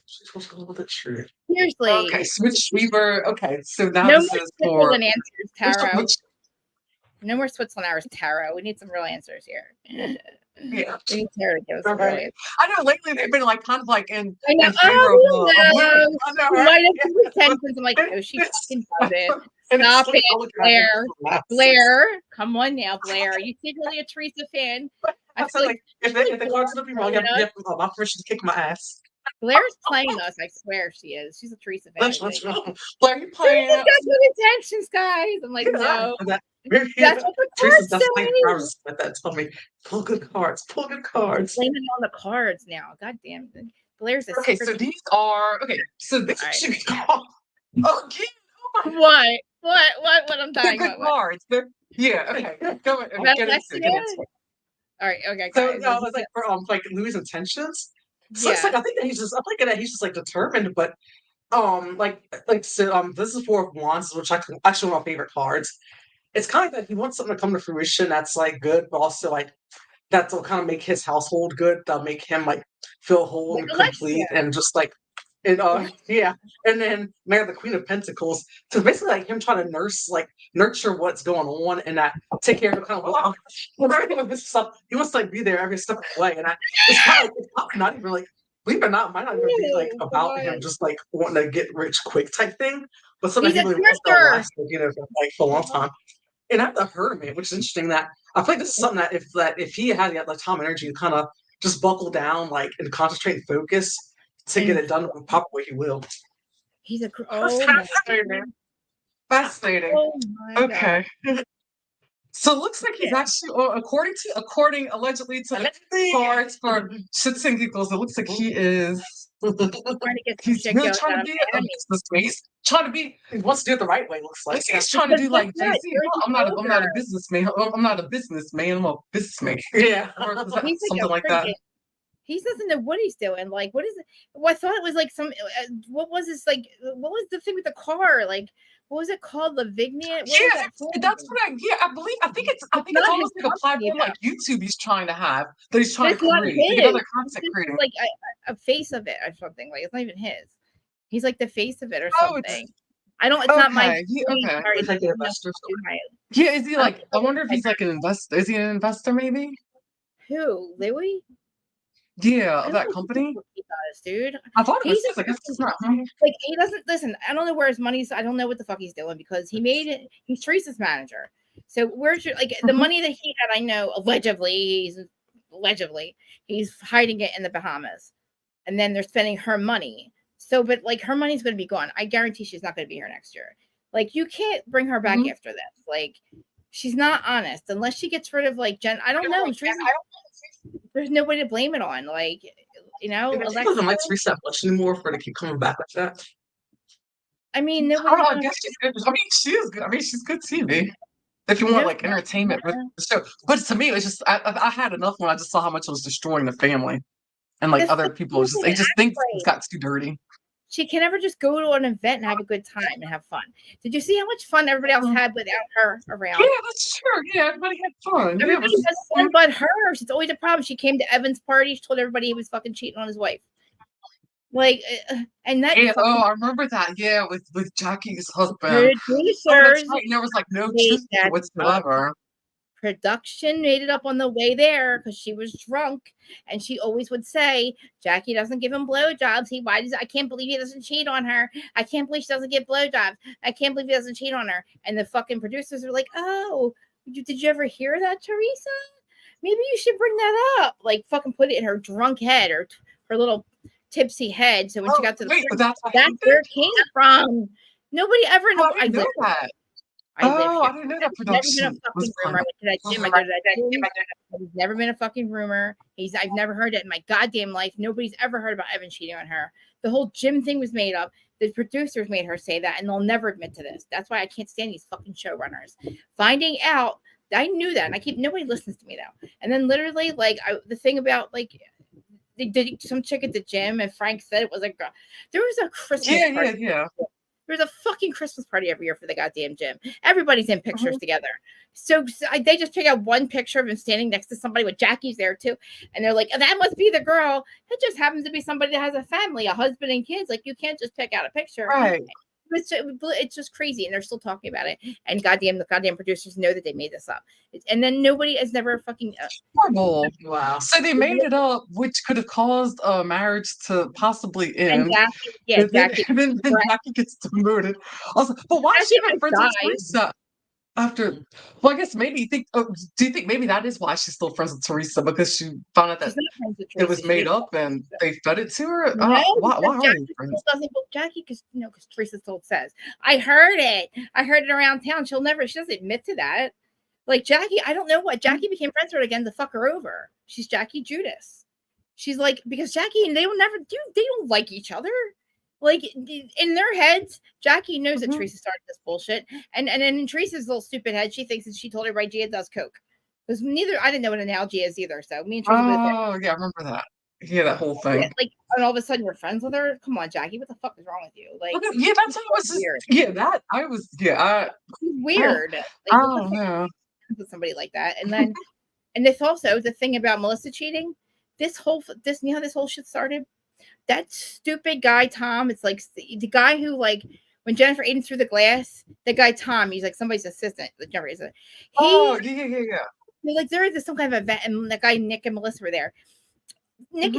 Seriously.
Okay, switch. We were okay. So now
no
this
more
is for
Switzerland answers, Tarot. No more Switzerland hours, Tarot. We need some real answers here.
Yeah.
We need Tarot to give us some real answers.
I know lately they've been like kind of like in.
I know. I'm like, oh, she fucking does it. Stop it, Blair. Blair, come on now, Blair. Are you secretly a Teresa fan? I feel like
if the cards look wrong, you have my permission to kick my ass.
Blair's playing us. I swear she is. She's a Teresa fan.
Blair, you playing?
She's got good intentions, guys. I'm like, no. That's what the
Teresa's
cards
that's
say.
I was with that. Tell me, pull good cards. Pull good cards.
Blaming it on the cards now. God damn it. Blair's a
Okay,
secret.
so these are so this
All right.
should be called again.
What I'm
They're
dying
good
about. What?
cards. Yeah, okay. Go ahead.
That
Get into it. Get into it.
All right, okay,
So
guys.
no, it's like for like Louis' intentions. So it's
Yeah.
like I think that I'm thinking that he's just like determined, but so this is Four of Wands, which actually one of my favorite cards. It's kind of like that he wants something to come to fruition that's like good, but also like that'll kind of make his household good. That'll make him like feel whole and complete, and just like and yeah. And then man, the Queen of Pentacles. So basically, like him trying to nurture what's going on, and that take care of kind of everything with this stuff. He wants to like be there every step of the way, and it's kind of like it's not even like. Believe it or not, might not even be like about him just like wanting to get rich quick type thing, but something he really wants to last, like for a long time. And I have the Hermit, which is interesting that I feel like this is something that if he had the time and energy to kind of just buckle down, like and concentrate and focus to get it done the proper way, he will.
He's a
Fascinating.
Oh my
okay. God. So it looks like he's actually, according allegedly to the cards for shits and giggles, it looks like he is. He's really trying to be a businessman. He wants to do it the right way. Looks like he's trying to do like Jay-Z. I'm not a businessman. I'm not a businessman. I'm a businessman. Yeah, or something like that.
He doesn't know what he's doing. Like, what is it? Well, I thought it was like some. What was this like? What was the thing with the car? Like, what was it called? Lavignette?
That's what I think it's almost like a platform like YouTube he's trying to have that he's trying to create. Like another content creating.
Like a face of it or something. Like it's not even his. He's like the face of it or something. I don't. It's not my.
It's like an investor. Yeah, is he like? I wonder if he's like an investor. Is he an investor? Maybe.
Who, Louis?
Yeah, of that company.
He does, dude.
I thought it was. I guess it's not.
Like he doesn't listen. I don't know where his money's. I don't know what the fuck he's doing because he made it. He's Teresa's manager. So where's your the money that he had? I know allegedly he's hiding it in the Bahamas, and then they're spending her money. So, but like her money's going to be gone. I guarantee she's not going to be here next year. Like you can't bring her back after this. Like she's not honest unless she gets rid of like Jen. I don't know. There's nobody to blame it on. Like, you know,
Alexa doesn't like Teresa much anymore for her to keep coming back like that.
I mean,
I guess she's good. I mean, she is good. I mean, she's good TV. If you want like entertainment with the show, but to me, it's just I had enough when I just saw how much it was destroying the family, and like other people, they just think it's got too dirty.
She can never just go to an event and have a good time and have fun. Did you see how much fun everybody else had without her around?
Yeah, that's true. Yeah, everybody had fun.
Everybody has fun but her. It's always a problem. She came to Evan's party. She told everybody he was fucking cheating on his wife. Like, and that.
Yeah, I remember that. Yeah, with Jackie's husband.
Producers.
Right. There was like no truth whatsoever.
Production made it up on the way there because she was drunk, and she always would say Jackie doesn't give him blowjobs. I can't believe he doesn't cheat on her. I can't believe she doesn't get blowjobs. I can't believe he doesn't cheat on her. And the fucking producers are like, oh, did you ever hear that, Teresa? Maybe you should bring that up. Like fucking put it in her drunk head or her little tipsy head. So when she got to the that's where it came from. Nobody ever knows.
I know that. I didn't know that production.
There's never been a fucking rumor. I've never heard it in my goddamn life. Nobody's ever heard about Evan cheating on her. The whole gym thing was made up. The producers made her say that, and they'll never admit to this. That's why I can't stand these fucking showrunners. Finding out, I knew that, and nobody listens to me though. And then literally, like the thing about like they did some chick at the gym, and Frank said it was like there was a Christmas party.
Yeah.
There's a fucking Christmas party every year for the goddamn gym. Everybody's in pictures together. So they just pick out one picture of him standing next to somebody with Jackie's there too. And they're like, oh, that must be the girl. It just happens to be somebody that has a family, a husband and kids. Like you can't just pick out a picture.
Right.
It's just crazy. And they're still talking about it. And the goddamn producers know that they made this up. And then nobody has never fucking
horrible. Wow. So they made it up, which could have caused a marriage to possibly end. And Jackie Jackie gets demoted. Also, but why is she even friends with Teresa? After, well, I guess maybe you think. Do you think maybe that is why she's still friends with Teresa, because she found out that it was made up and they fed it to her?
No, why are they friends? Doesn't book Jackie because because Teresa still says, "I heard it around town." She doesn't admit to that. Like Jackie, I don't know what Jackie became friends with her again to fuck her over. She's Jackie Judas. She's like, because Jackie and they will never do, they don't like each other. Like in their heads, Jackie knows that Teresa started this bullshit. And in Teresa's little stupid head, she thinks that she told everybody Gia does coke. Because I didn't know what an analogy is either. So me and Teresa
yeah, I remember that. Yeah, that whole thing.
Yeah, like, and all of a sudden you're friends with her. Come on, Jackie, what the fuck is wrong with you? Like,
yeah, that's how it was. Weird. Yeah, that I was. Yeah,
weird. Like,
oh yeah.
With somebody like that, and then, and this also the thing about Melissa cheating. This whole shit started. That stupid guy Tom. It's like the guy who like when Jennifer Aiden threw the glass. The guy Tom. He's like somebody's assistant. The Jennifer is.
Yeah.
Like there is some kind of event, and the guy Nick and Melissa were there. Nick,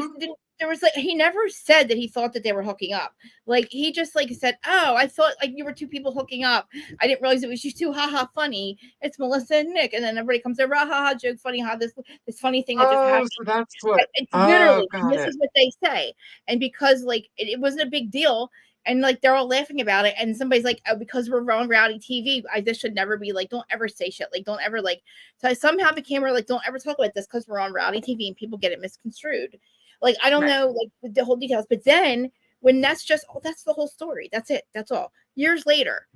there was like he never said that he thought that they were hooking up. Like he just like said, "Oh, I thought like you were two people hooking up. I didn't realize it was you two. Ha ha, funny. It's Melissa and Nick." And then everybody comes over, "Ha ha, joke, funny. How this funny thing that just happened."
So that's what.
It's literally this is what they say. And because like it wasn't a big deal, and like they're all laughing about it, and somebody's like, "Oh, because we're on reality TV, this should never be like. Don't ever say shit. Like, don't ever like." So I somehow became like, "Don't ever talk about this because we're on reality TV and people get it misconstrued." Like, I don't know, like, the whole details. But then, when that's the whole story. That's it. That's all. Years later.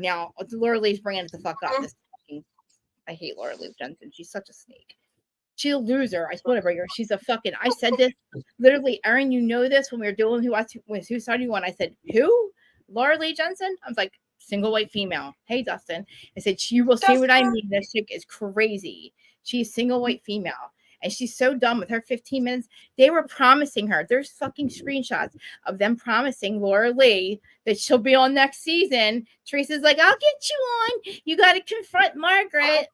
Now, Laura Lee's bringing it the fuck up. I hate Laura Lee Jensen. She's such a snake. She's a loser. I swear to bring her. She's a fucking, I said this, literally, Erin, you know this, when we were doing Who Side You Want? I said, who? Laura Lee Jensen? I was like, single white female. Hey, Dustin. I said, you will see what I mean. This chick is crazy. She's single white female. And she's so dumb with her 15 minutes. They were promising her. There's fucking screenshots of them promising Laura Lee that she'll be on next season. Teresa's like, I'll get you on. You got to confront Margaret.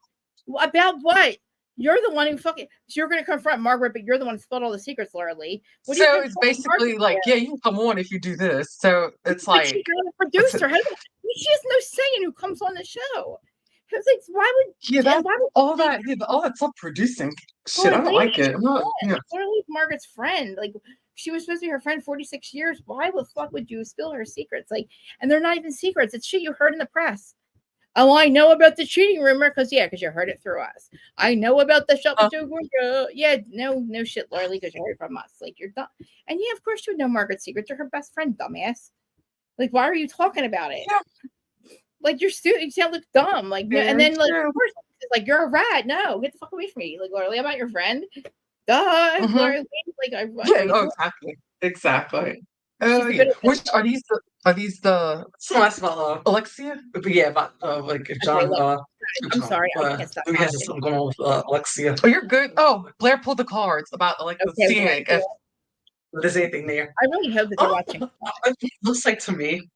About what? You're the one who fucking. So you're going to confront Margaret, but you're the one who spilled all the secrets, Laura Lee.
So it's basically like, yeah, you can come on if you do this. So it's like.
She got a producer. She has no say in who comes on the show. I was like, why would
all that stuff producing shit? I don't like it.
Clearly, Margaret's friend. Like she was supposed to be her friend 46 years. Why the fuck would you spill her secrets? Like, and they're not even secrets. It's shit you heard in the press. Oh, I know about the cheating rumor because you heard it through us. I know about the shop. No shit, Laura Lee, because you heard it from us. Like you're dumb. And yeah, of course you would know Margaret's secrets. You're her best friend, dumbass. Like, why are you talking about it? Yeah. Like you're you sound look dumb. Like and then like of course it's like you're a rat. No, get the fuck away from me. Like Laura Lee, I'm not your friend. Duh. Laura Lee,
exactly. Oh yeah. Which are these the
so that's about
Alexia?
But yeah, about like John
I'm sorry, I can't stop.
He has something going on with Alexia.
Oh, you're good. Oh, Blair pulled the cards about like seeing it. If
there's anything there.
I really hope that they're watching.
It looks like to me.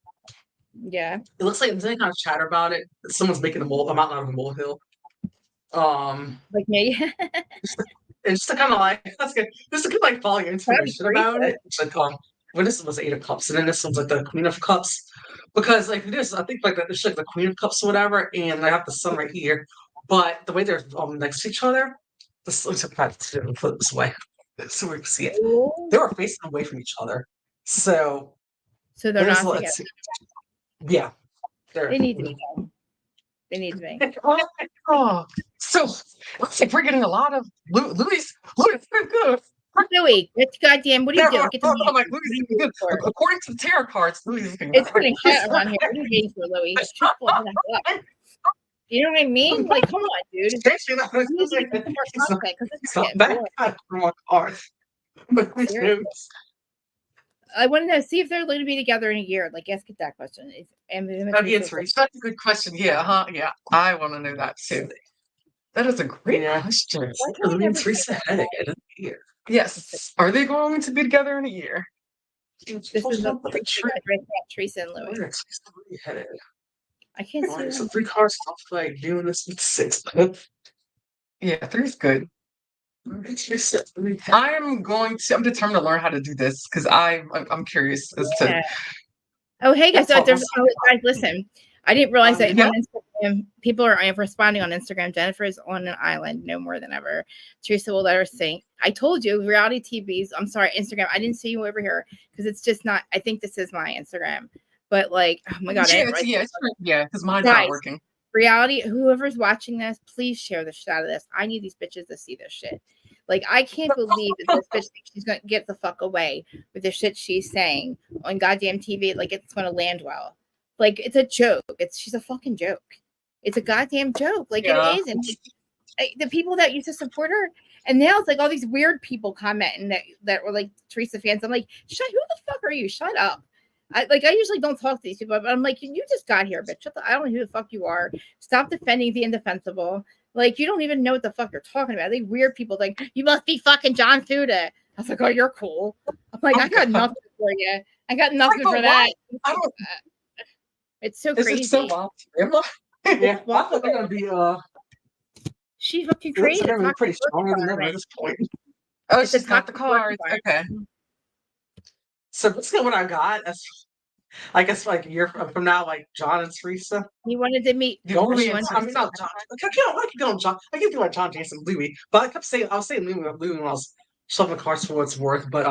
Yeah.
It looks like there's any kind of chatter about it. Someone's making a mountain out of a molehill.
Like me.
It's just to kind of like that's good. Just to like follow your information about it. It's like when this was 8 of Cups, and then this one's like the Queen of Cups. Because like this, I think like it's like the Queen of Cups or whatever, and I have the sun right here. But the way they're next to each other, this looks like to flip this way. So we can see it. Ooh. They were facing away from each other. So
they're not together.
Yeah.
They need to go. They need to be.
So looks like we're getting a lot of Louis. Good.
Louis, it's goddamn. What are you doing? Get the
like Louis is good. According to the tarot cards, Louis is good.
It's getting cat around here. What are you waiting for, Louis? You know what I mean? Like, come on, dude. I want to know, see if they're going to be together in a year. Like, ask it that question.
That's a good question. Yeah, yeah. I want to know that too. That is a great question.
Louis and Teresa heading in a year.
Yes. Are they going to be together in a year?
This is Teresa and Louis. I can't see.
So 3 cards off like doing this with 6.
Yeah, 3's good. I'm determined to learn how to do this because I'm curious as to.
Oh, hey guys! Guys, listen. I didn't realize that on Instagram, people are responding on Instagram. Jennifer is on an island, no more than ever. Teresa will let her sing. I told you, reality TVs. I'm sorry, Instagram. I didn't see you over here because it's just not. I think this is my Instagram, but like, oh my god,
yeah, because mine's not working.
Reality, whoever's watching this, please share the shit out of this. I need these bitches to see this shit. Like, I can't believe that this bitch thinks she's gonna get the fuck away with the shit she's saying on goddamn TV. Like, it's gonna land well. Like, it's a joke. She's a fucking joke. It's a goddamn joke. Like, it is. And the people that used to support her, and now it's like all these weird people commenting that were like Teresa fans. I'm like, who the fuck are you? Shut up. I usually don't talk to these people, but I'm like, you just got here, bitch. I don't know who the fuck you are. Stop defending the indefensible. Like, you don't even know what the fuck you're talking about. They weird people like, you must be fucking John Thuda. I was like, oh, you're cool. I'm like, I got nothing for you. I got nothing for that. It's so crazy.
It's so wild.
Yeah, I thought they're gonna be
she's fucking crazy.
They're gonna be pretty strong in them at this point.
Oh, she's got the cards. Okay.
So basically, what I got, I guess, like a year from now, like John and Teresa.
He wanted to meet.
The only John. Like, I keep going John. I keep doing John, Jason, Louis, but I was saying Louis when I was shuffling the cards for what it's worth. But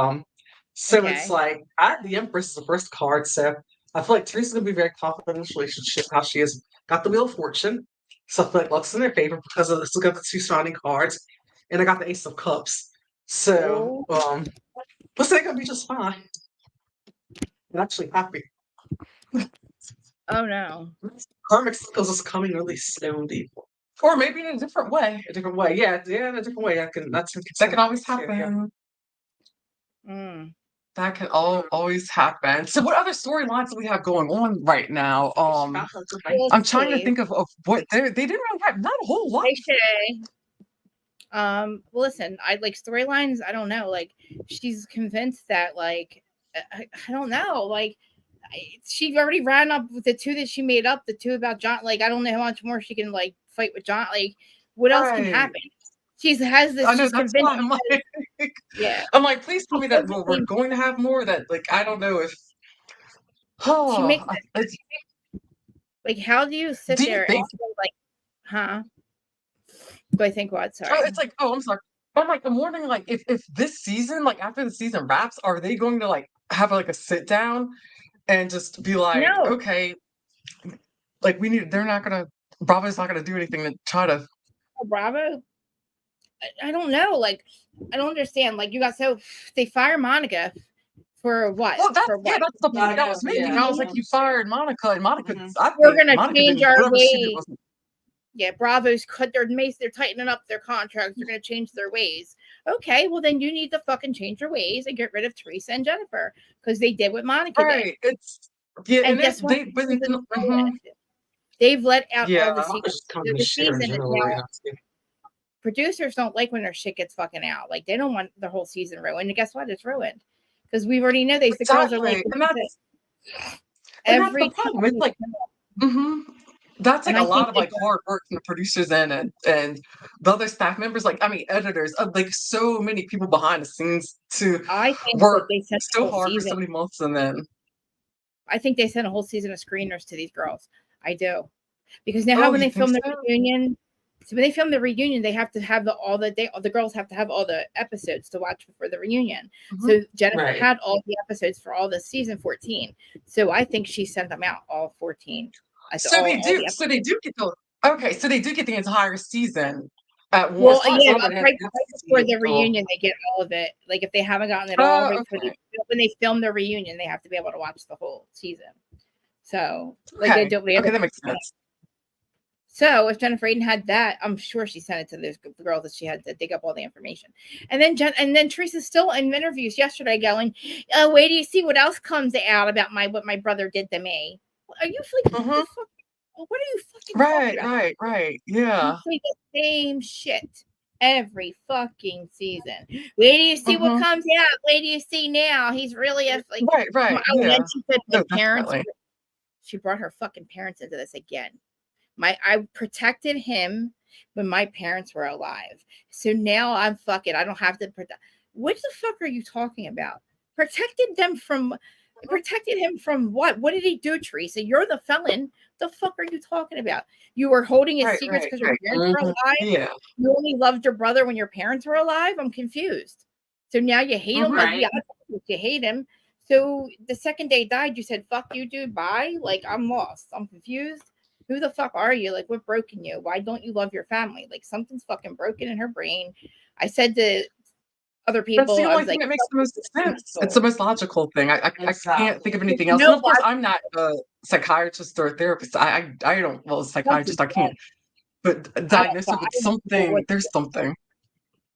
so it's like the Empress is the first card, so I feel like Teresa's gonna be very confident in this relationship. How she has got the Wheel of Fortune, so I feel like luck's in their favor because of this. Look at the two surrounding cards, and I got the Ace of Cups. So looks like they're gonna be just fine. I'm actually happy.
Oh no.
Karmic cycles is coming really slowly.
Or maybe in a different way.
A different way. Yeah, in a different way. That can
always happen.
Yeah.
That can always happen. So what other storylines do we have going on right now? I'm trying to think of what they didn't really have not a whole lot.
Well, listen, I like storylines, I don't know. Like, she's convinced that, like, I don't know, like, she already ran up with the two that she made up, the two about John. Like, I don't know how much more she can like fight with John. Like, what else can happen? She's convinced.
I'm like, I'm like, please tell me that we're going to have more. That, like, I don't know if.
She makes like, how do you sit there and feel like, huh? Do I think what? Sorry.
It's like, I'm sorry. I'm like, I'm wondering, like, if this season, like, after the season wraps, are they going to like have like a sit down and just be like, okay, like, Bravo's not gonna do anything to try to.
Bravo? I don't know. Like, I don't understand. Like, they fire Monica for what?
Well, that's the point that was making. I was like, you fired Monica, and Monica.
We're gonna change our ways. Yeah, Bravo's they're tightening up their contracts. They're gonna change their ways. Okay, well then you need to fucking change your ways and get rid of Teresa and Jennifer because they did what Monica did. And guess what? They've let out all the season. Producers don't like when their shit gets fucking out. Like, they don't want the whole season ruined. And guess what? It's ruined because we've already know the girls are like
every time. It's like, that's like a lot of like hard work from the producers and the other staff members. Like, I mean, editors, like so many people behind the scenes to work so hard for so many months, and then
I think they sent a whole season of screeners to these girls. I do, because now when they film the reunion. So when they film the reunion, they have to have the girls have to have all the episodes to watch before the reunion. So Jennifer had all the episodes for all the season 14. So I think she sent them out all 14.
So they do get the entire season at once.
Well, yeah, right before the reunion, they get all of it. Like, if they haven't gotten it all when they film the reunion, they have to be able to watch the whole season. So they do.
That makes sense.
So if Jennifer Aiden had that, I'm sure she sent it to those girls that she had to dig up all the information. And then Teresa's still in interviews yesterday going, "Oh, wait, do you see what else comes out about what my brother did to me?" Are you like, what are you fucking talking about?
Right. Yeah.
You say the same shit every fucking season. Wait do you see what comes out? Wait do you see now? He's really a
right. Yeah.
She said my parents. She brought her fucking parents into this again. I protected him when my parents were alive. So now I don't have to protect. What the fuck are you talking about? Protected him from what? What did he do, Teresa? You're the felon. The fuck are you talking about? You were holding his secrets because your parents were alive?
Yeah.
You only loved your brother when your parents were alive? I'm confused. So now you hate him? Like, you hate him. So the second they died, you said, fuck you, dude, bye? Like, I'm lost. I'm confused. Who the fuck are you? Like, what broke in you? Why don't you love your family? Like, something's fucking broken in her brain. I said to other
That's the
people, I
only
was
thing
like,
that makes the most sense. It's the most logical thing. I can't think of anything else. And
no
of course, I'm not a psychiatrist or a therapist. I don't. Well, a psychiatrist, I can't. But diagnose it with something. There's something. I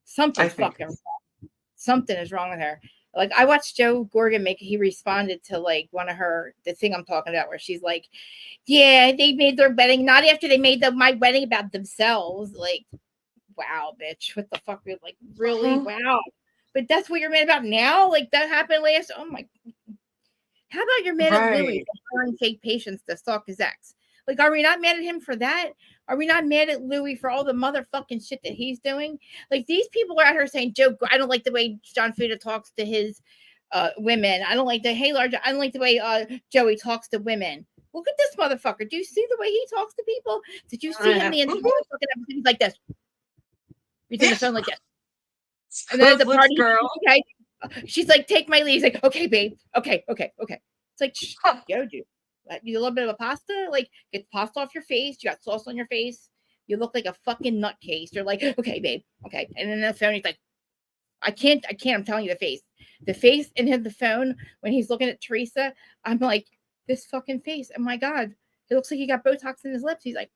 something's
think.
fucking wrong. Something is wrong with her. Like, I watched Joe Gorgon he responded to like one of the thing I'm talking about, where she's like, yeah, they made their wedding not after they made my wedding about themselves. Like, wow, bitch, what the fuck? Like, really? Wow. But that's what you're mad about now? Like, that happened last. Oh my. How about you're mad at Louis for hiring fake patients to stalk his ex? Like, are we not mad at him for that? Are we not mad at Louis for all the motherfucking shit that he's doing? Like, these people are out here saying, Joe, I don't like the way John Fuda talks to his women. I don't like the I don't like the way Joey talks to women. Look at this motherfucker. Do you see the way he talks to people? Did you see him the entire fucking episode? He's like this. He's on the phone like this. And then at the party, okay. She's like, take my leave. He's like, okay, babe. Okay. It's like, yo, dude. You a little bit of a pasta? Like, get the pasta off your face. You got sauce on your face. You look like a fucking nutcase. You're like, okay, babe. Okay. And then the phone, he's like, I can't. I'm telling you the face. The face in the phone when he's looking at Teresa, I'm like, this fucking face. Oh my God. It looks like he got Botox in his lips. He's like,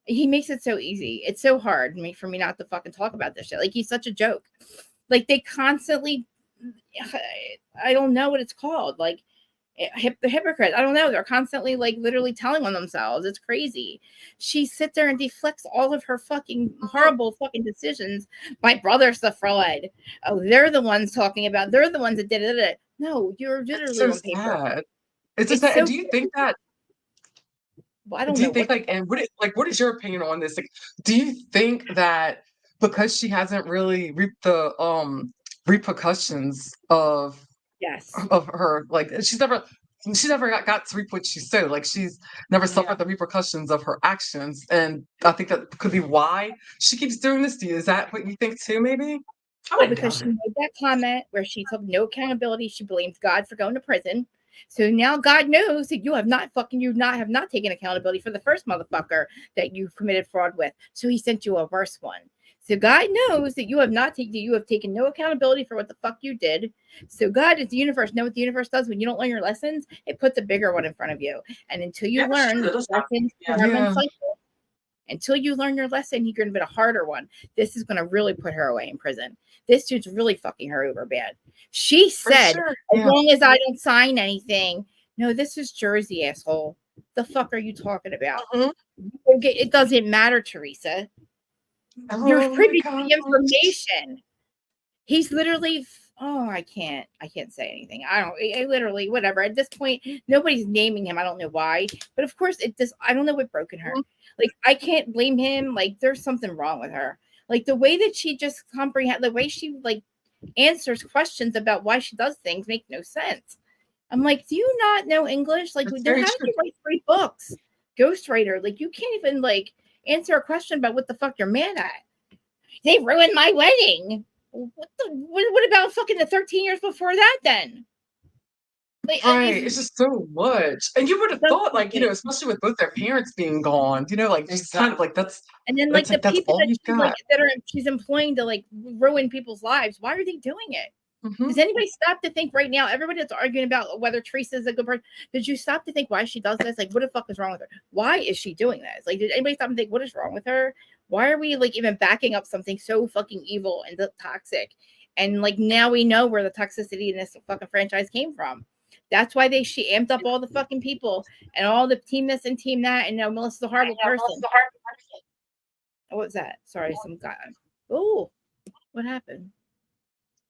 he makes it so easy. It's so hard for me not to fucking talk about this shit. Like, he's such a joke. Like, they constantly, I don't know what it's called. Like, the hypocrite. I don't know. They're constantly like literally telling on themselves. It's crazy. She sits there and deflects all of her fucking horrible fucking decisions. My brother's the fraud. Oh, they're the ones talking about. They're the ones that did it. No, you're literally
So
on paper.
sad. It's just sad.
So
Do you think that?
Well, I don't
Do you
know
think and what is your opinion on this? Like, do you think that because she hasn't really reaped the repercussions of
yes
her, like she's never got to reap what she sowed. Like, she's never suffered the repercussions of her actions, and I think that could be why she keeps doing this to you. Is that what you think too? Maybe.
Because she made that comment where she took no accountability. She blamed God for going to prison. So now God knows that you have not taken accountability for the first motherfucker that you committed fraud with. So he sent you a worse one. So God knows that you have taken no accountability for what the fuck you did. So God is the universe. Know what the universe does when you don't learn your lessons? It puts a bigger one in front of you. And until you learn until you learn your lesson, you're going to be a harder one. This is going to really put her away in prison. This dude's really fucking her over bad. She said, as long as I don't sign anything. No, this is Jersey, asshole. The fuck are you talking about? It doesn't matter, Teresa. You're privy to the information. He's literally, I can't say anything. I literally, whatever. At this point, nobody's naming him. I don't know why. But of course, I don't know what broken her. Like, I can't blame him. Like, there's something wrong with her. Like, the way that she just the way she, like, answers questions about why she does things make no sense. I'm like, do you not know English? Like, how did you write 3 books? Ghostwriter. Like, you can't even, like, answer a question about what the fuck you're mad at. They ruined my wedding. What about fucking the 13 years before that then? Like,
it's just so much. And you would have thought, like, especially with both their parents being gone, like, just kind of like that's.
And then, like, the people that she's employing to, like, ruin people's lives, why are they doing it? Does anybody stop to think right now? Everybody that's arguing about whether Teresa's a good person, did you stop to think why she does this? Like, what the fuck is wrong with her? Why is she doing this? Like, did anybody stop and think what is wrong with her? Why are we, like, even backing up something so fucking evil and toxic? And, like, now we know where the toxicity in this fucking franchise came from. That's why she amped up all the fucking people and all the team this and team that. And now Melissa's a horrible person. What was that? Sorry, some guy. Oh, what happened?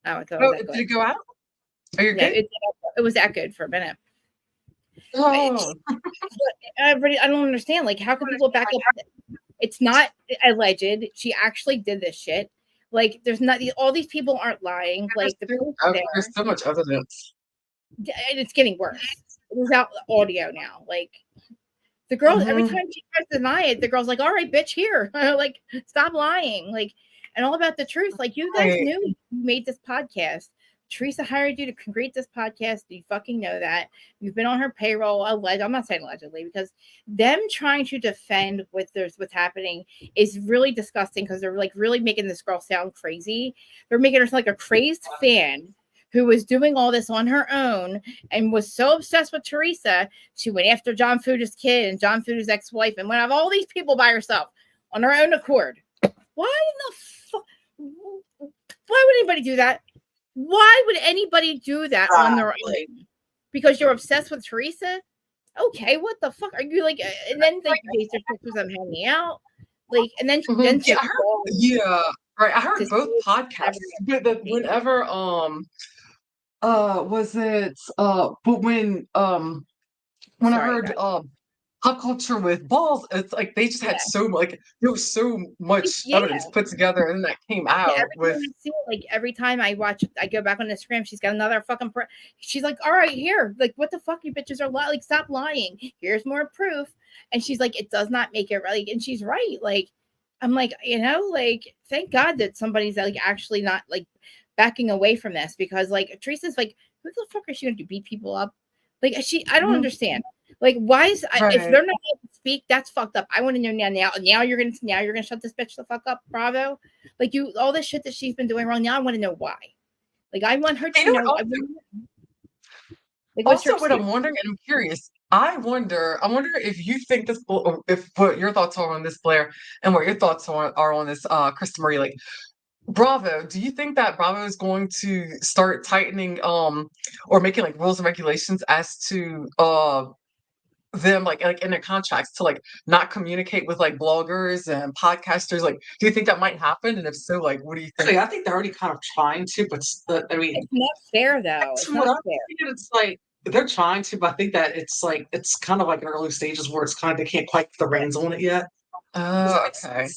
Oh, I thought
did it go out? Are you good?
It was echoed for a minute.
Oh.
I don't understand. Like, how can people back up? It's not alleged. She actually did this shit. Like, there's not all these people aren't lying. Like,
there's so much evidence.
And it's getting worse. There's out audio now. Like, the girl, every time she tries to deny it, the girl's like, all right, bitch, here. Like, stop lying. Like, and all about the truth. Like, you guys knew you made this podcast Teresa hired you to create this podcast. You fucking know that. You've been on her payroll. I'm not saying allegedly, because them trying to defend what's happening is really disgusting, because they're like really making this girl sound crazy. They're making her sound like a crazed fan who was doing all this on her own and was so obsessed with Teresa. She went after John Fuda's kid and John Fuda's ex-wife and went out all these people by herself on her own accord. Why the fuck? Why would anybody do that? Why would anybody do that on their own? Because you're obsessed with Teresa? Okay, what the fuck are you like? And then they base their pictures of hanging out, like, and then
Yeah, right. I heard both podcasts, but whenever was it but when I heard Pop Culture with Balls, it's like they just had so much, like there was so much evidence put together, and then that came out
every time I watch, I go back on Instagram, she's got another fucking she's like, all right, here, like, what the fuck, you bitches are like, stop lying, here's more proof. And she's like, it does not make it right. And she's right. Like, I'm like, like, thank God that somebody's like actually not like backing away from this, because like Teresa's like, who the fuck is she going to beat people up? Like, I don't understand. Like, why is if they're not able to speak, that's fucked up. I want to know now you're gonna shut this bitch the fuck up, Bravo. Like, all this shit that she's been doing wrong. Now I want to know why. Like, I want her to know.
Also, what I'm wondering, and I'm curious, I wonder if you think this, if what your thoughts are on this, Blair, and what your thoughts are on this, Krista Marie, like, Bravo, do you think that Bravo is going to start tightening or making like rules and regulations as to them like in their contracts to like not communicate with like bloggers and podcasters? Like, do you think that might happen? And if so, like, what do you think?
I think they're already kind of trying to, but I mean,
it's not fair though. It's not fair.
It's like they're trying to, but I think that it's like it's kind of like in early stages where it's kind of they can't quite get the reins on it yet.
Oh, okay.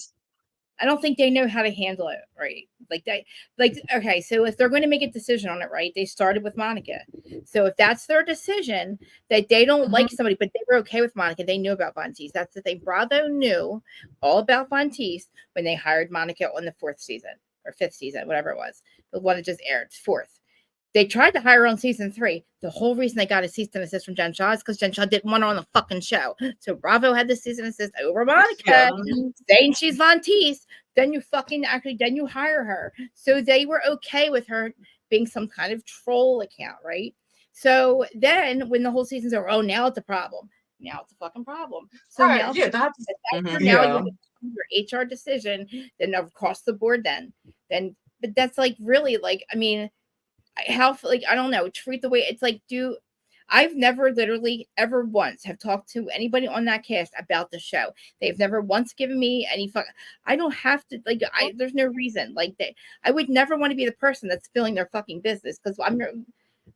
I don't think they know how to handle it right. Okay, so if they're going to make a decision on it, right, they started with Monica. So if that's their decision, that they don't like somebody, but they were okay with Monica, they knew about Von Teese. That's the thing. Bravo knew all about Von Teese when they hired Monica on the 4th season or 5th season, whatever it was, the one that just aired, 4th. They tried to hire her on season 3. The whole reason they got a cease and desist from Jen Shaw is because Jen Shaw didn't want her on the fucking show. So Bravo had the cease and desist over Monica, saying she's Von Teese. Then you hire her. So they were okay with her being some kind of troll account, right? So then when the whole season's over, now it's a problem. Now it's a fucking problem. So now you have your HR decision, then across the board but that's like really like, I mean, how, like, I don't know, treat the way it's like, I've never literally ever once have talked to anybody on that cast about the show. They've never once given me any I don't have to, like, there's no reason, like, I would never want to be the person that's spilling their fucking business because I'm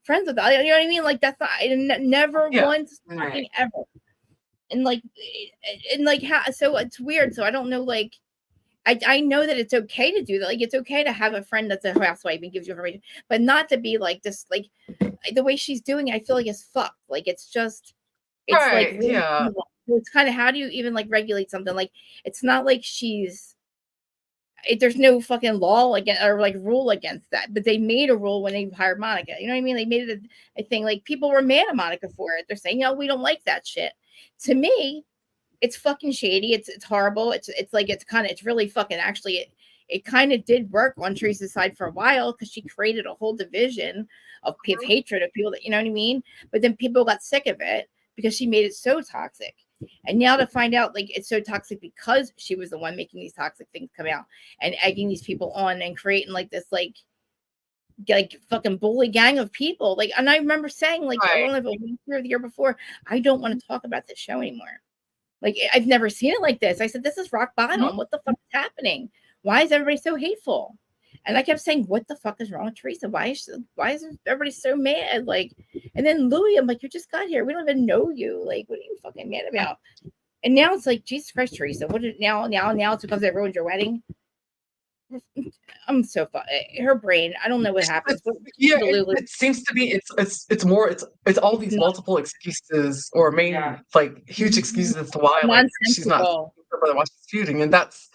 friends with them, you know what I mean? Like, that's not, never once fucking ever. And like how, so it's weird. So I don't know, like, I know that it's okay to do that. Like, it's okay to have a friend that's a housewife and gives you information, but not to be like this, like the way she's doing it, I feel like it's fucked. Like, it's just, it's like, really, it's kind of, how do you even like regulate something? Like, it's not like there's no fucking law against or like rule against that, but they made a rule when they hired Monica. You know what I mean? They made it a thing. Like, people were mad at Monica for it. They're saying, we don't like that shit. To me, it's fucking shady. It's horrible. It's really fucking, actually, it kind of did work on Teresa's side for a while because she created a whole division of hatred of people that, you know what I mean? But then people got sick of it because she made it so toxic. And now to find out, like, it's so toxic because she was the one making these toxic things come out and egging these people on and creating like this, like fucking bully gang of people. Like, and I remember saying, like, I don't know if it was the year before, I don't want to talk about this show anymore. Like, I've never seen it like this. I said, this is rock bottom. What the fuck is happening? Why is everybody so hateful? And I kept saying, what the fuck is wrong with Teresa? Why is everybody so mad? Like, and then Louis, I'm like, you just got here. We don't even know you. Like, what are you fucking mad about? And now it's like, Jesus Christ, Teresa. What is now it's because they ruined your wedding. I'm so fun. Her brain. I don't know what happens.
It seems to be. It's all these multiple excuses or like huge excuses as to why like she's not why she's feuding, and that's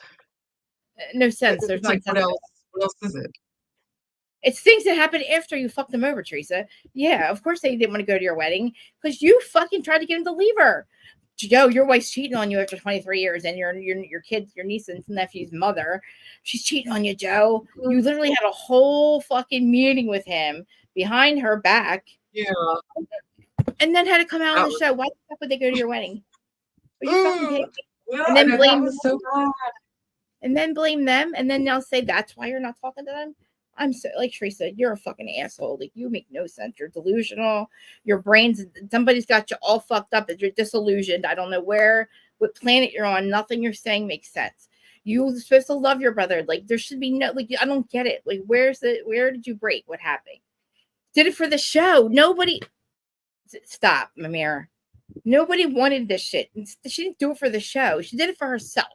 no sense. There's
like what else is it?
It's things that happen after you fucked them over, Teresa. Yeah, of course they didn't want to go to your wedding because you fucking tried to get him to leave her. Joe, your wife's cheating on you after 23 years, and your kids, your niece and nephew's mother, she's cheating on you, Joe. You literally had a whole fucking meeting with him behind her back.
Yeah.
And then had to come out on the show. Why the fuck would they go to your wedding? Are you fucking kidding me?
Yeah,
and then blame
that was so bad.
And then blame them, and then they'll say that's why you're not talking to them. I'm so like Teresa, you're a fucking asshole. Like you make no sense. You're delusional. Your brain's somebody's got you all fucked up. You're disillusioned. I don't know what planet you're on. Nothing you're saying makes sense. You're supposed to love your brother. Like there should be no like I don't get it. Like where did you break? What happened? Did it for the show. Nobody stop, Mamir. Nobody wanted this shit. She didn't do it for the show. She did it for herself.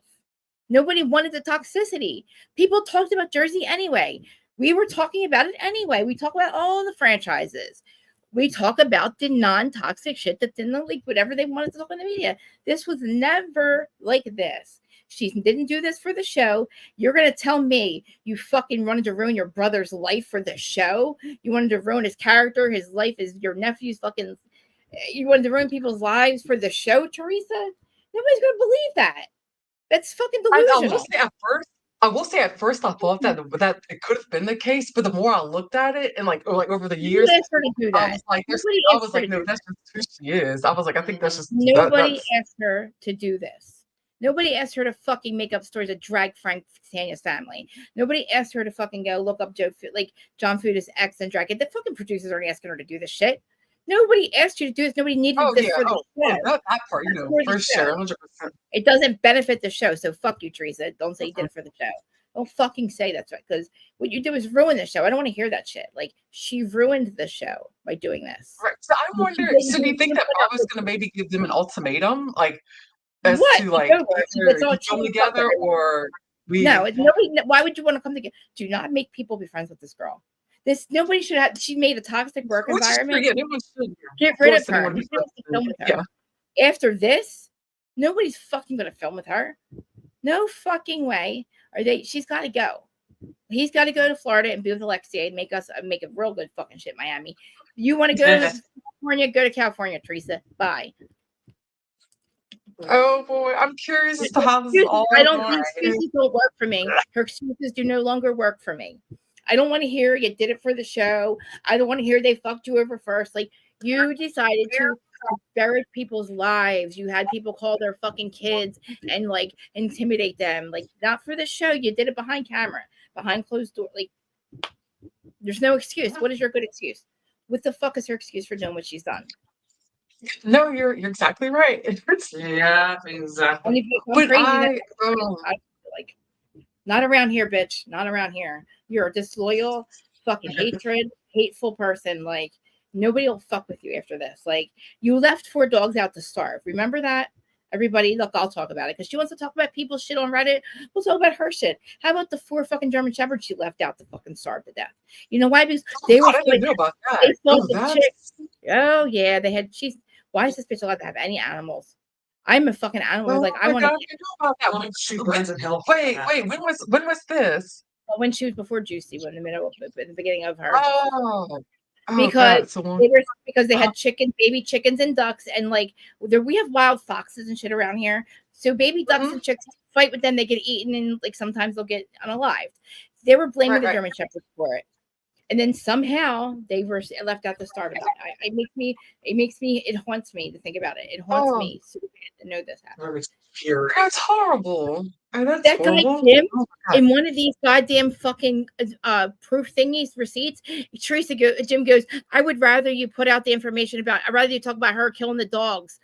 Nobody wanted the toxicity. People talked about Jersey anyway. We were talking about it anyway. We talk about all the franchises. We talk about the non-toxic shit that didn't like whatever they wanted to talk in the media. This was never like this. She didn't do this for the show. You're going to tell me you fucking wanted to ruin your brother's life for the show? You wanted to ruin his character, his life, your nephew's fucking... You wanted to ruin people's lives for the show, Teresa? Nobody's going to believe that. That's fucking delusional.
I will say at first I thought that it could have been the case, but the more I looked at it and like over the years, I was like, no, that's just who she is. I was like, I think that's just
nobody asked her to do this. Nobody asked her to fucking make up stories that drag Frank Tanya's family. Nobody asked her to fucking go look up John Fuda's ex and drag it. The fucking producers aren't asking her to do this shit. Nobody asked you to do this. Nobody needed this for the show.
That part, for sure, 100%.
It doesn't benefit the show, so fuck you, Teresa. Don't say you did it for the show. Don't fucking say that's right, because what you do is ruin the show. I don't want to hear that shit. Like, she ruined the show by doing this.
Right. So I wonder, so do you think that Bob was going to maybe give them an ultimatum? Like, as to, like, either you come together or we...
No, nobody, why would you want to come together? Do not make people be friends with this girl. Nobody should have. She made a toxic work environment. Get rid of her. Film with her. After this, nobody's fucking gonna film with her. No fucking way. She's got to go. He's got to go to Florida and be with Alexia and make a real good fucking shit, Miami. You want to go to California? Go to California, Teresa. Bye.
Oh boy, I'm curious as to how this is all.
Excuses don't work for me. Her excuses do no longer work for me. I don't want to hear you did it for the show. I don't want to hear they fucked you over first. Like, you decided to disparage people's lives. You had people call their fucking kids and like intimidate them. Like, not for the show. You did it behind camera, behind closed door. Like, there's no excuse. What is your good excuse? What the fuck is her excuse for doing what she's done?
No, you're exactly right.
Yeah, exactly.
But
like, not around here, bitch. Not around here. You're a disloyal, fucking hateful person. Like, nobody will fuck with you after this. Like, you left 4 dogs out to starve. Remember that? Everybody, look, I'll talk about it because she wants to talk about people's shit on Reddit. We'll talk about her shit. How about the 4 fucking German Shepherds she left out to fucking starve to death? You know why? Because they were.
I didn't know about that.
Oh yeah, they had. Why is this bitch allowed to have any animals? I'm a fucking animal. Like, I want to know
about that one. She runs in hell. Wait. When was this?
When she was before Juicy, in the beginning of her.
Because
they had baby chickens and ducks, and like we have wild foxes and shit around here. So baby ducks and chicks fight with them, they get eaten, and like sometimes they'll get unalived. They were blaming the German Shepherds for it. And then somehow they were left out to start about it. It haunts me to think about it. It haunts me so bad to know this happened.
That's horrible.
That guy Jim in one of these goddamn fucking proof thingies receipts, Jim goes, I would rather you put out the information about. I'd rather you talk about her killing the dogs,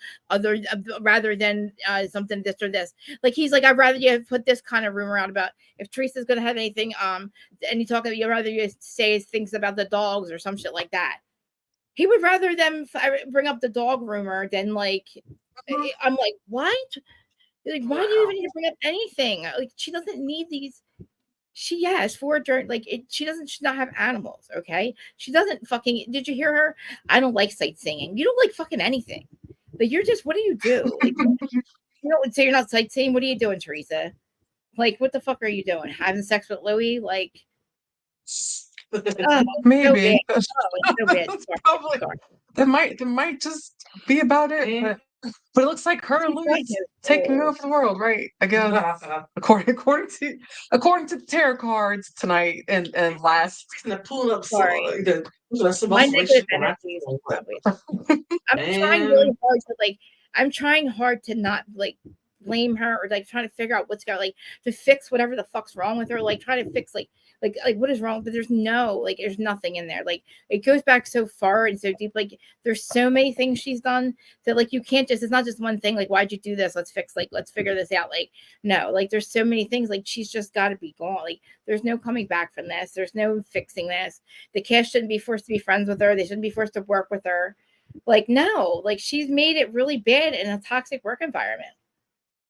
rather than something this or this. Like, he's like, I'd rather you put this kind of rumor out about if Teresa's gonna have anything. And you'd rather you say things about the dogs or some shit like that. He would rather them bring up the dog rumor than like. I'm like, what? Like, why do you even need to bring up anything? Like, she doesn't need these. She has 4 like it. She should not have animals. Okay, she doesn't fucking. Did you hear her? I don't like sightseeing. You don't like fucking anything. Like, you're just. What do you do? Like, you don't say you're not sightseeing. What are you doing, Teresa? Like, what the fuck are you doing? Having sex with Louie? Like, Oh,
Maybe.
so bad. Oh, it's so bad.
It's
Sorry.
probably
Sorry.
that might just be about it. But it looks like her and Louis taking over the world, right? Again, according to the tarot cards tonight and last.
Gonna pull up
Sorry.
some
My negative
observations.
energy is probably. I'm trying really hard to like. I'm trying hard to not like blame her or like trying to figure out what's going like to fix whatever the fuck's wrong with her. Like try to fix like what is wrong. But there's nothing in there. Like it goes back so far and so deep. Like there's so many things she's done that like you can't just. It's not just one thing. Like why'd you do this? Let's figure this out. Like no. Like there's so many things. Like she's just got to be gone. Like there's no coming back from this. There's no fixing this. The cast shouldn't be forced to be friends with her. They shouldn't be forced to work with her. Like, no, like she's made it really bad in a toxic work environment.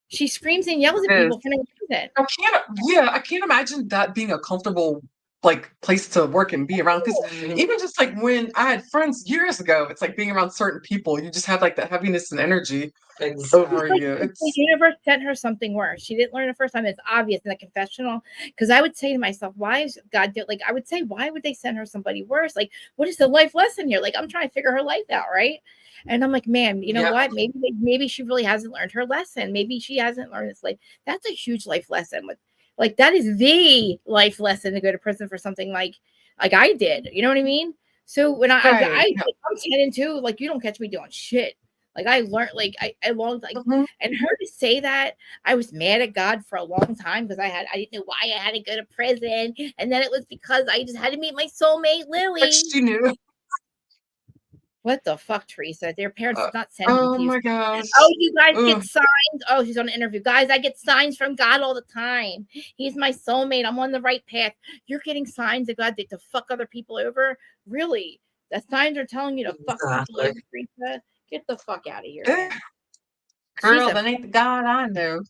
She screams and yells at people for no reason.
I can't imagine that being a comfortable like place to work and be around. Because even just like when I had friends years ago, it's like being around certain people, you just have like that heaviness and energy over
like,
you.
The universe sent her something worse. She didn't learn the first time. It's obvious in the confessional. Because I would say to myself, why is God do like I would say, why would they send her somebody worse? Like, what is the life lesson here? Like, I'm trying to figure her life out, right? And I'm like, man, you know what? Maybe she really hasn't learned her lesson. Maybe she hasn't learned this life. That's a huge life lesson. Like that is the life lesson to go to prison for something like I did. You know what I mean? So when I'm 10 and 2, like you don't catch me doing shit. Like I learned, like I learned, like, and her to say that I was mad at God for a long time because I didn't know why I had to go to prison, and then it was because I just had to meet my soulmate Lily.
But she knew.
What the fuck, Teresa? Their parents did not send me to you.
My gosh.
Oh, you guys get signs. Oh, she's on an interview. Guys, I get signs from God all the time. He's my soulmate. I'm on the right path. You're getting signs of God to fuck other people over? Really? The signs are telling you to fuck people over, Teresa? Get the fuck out of here, man.
Girl, that ain't the God I know.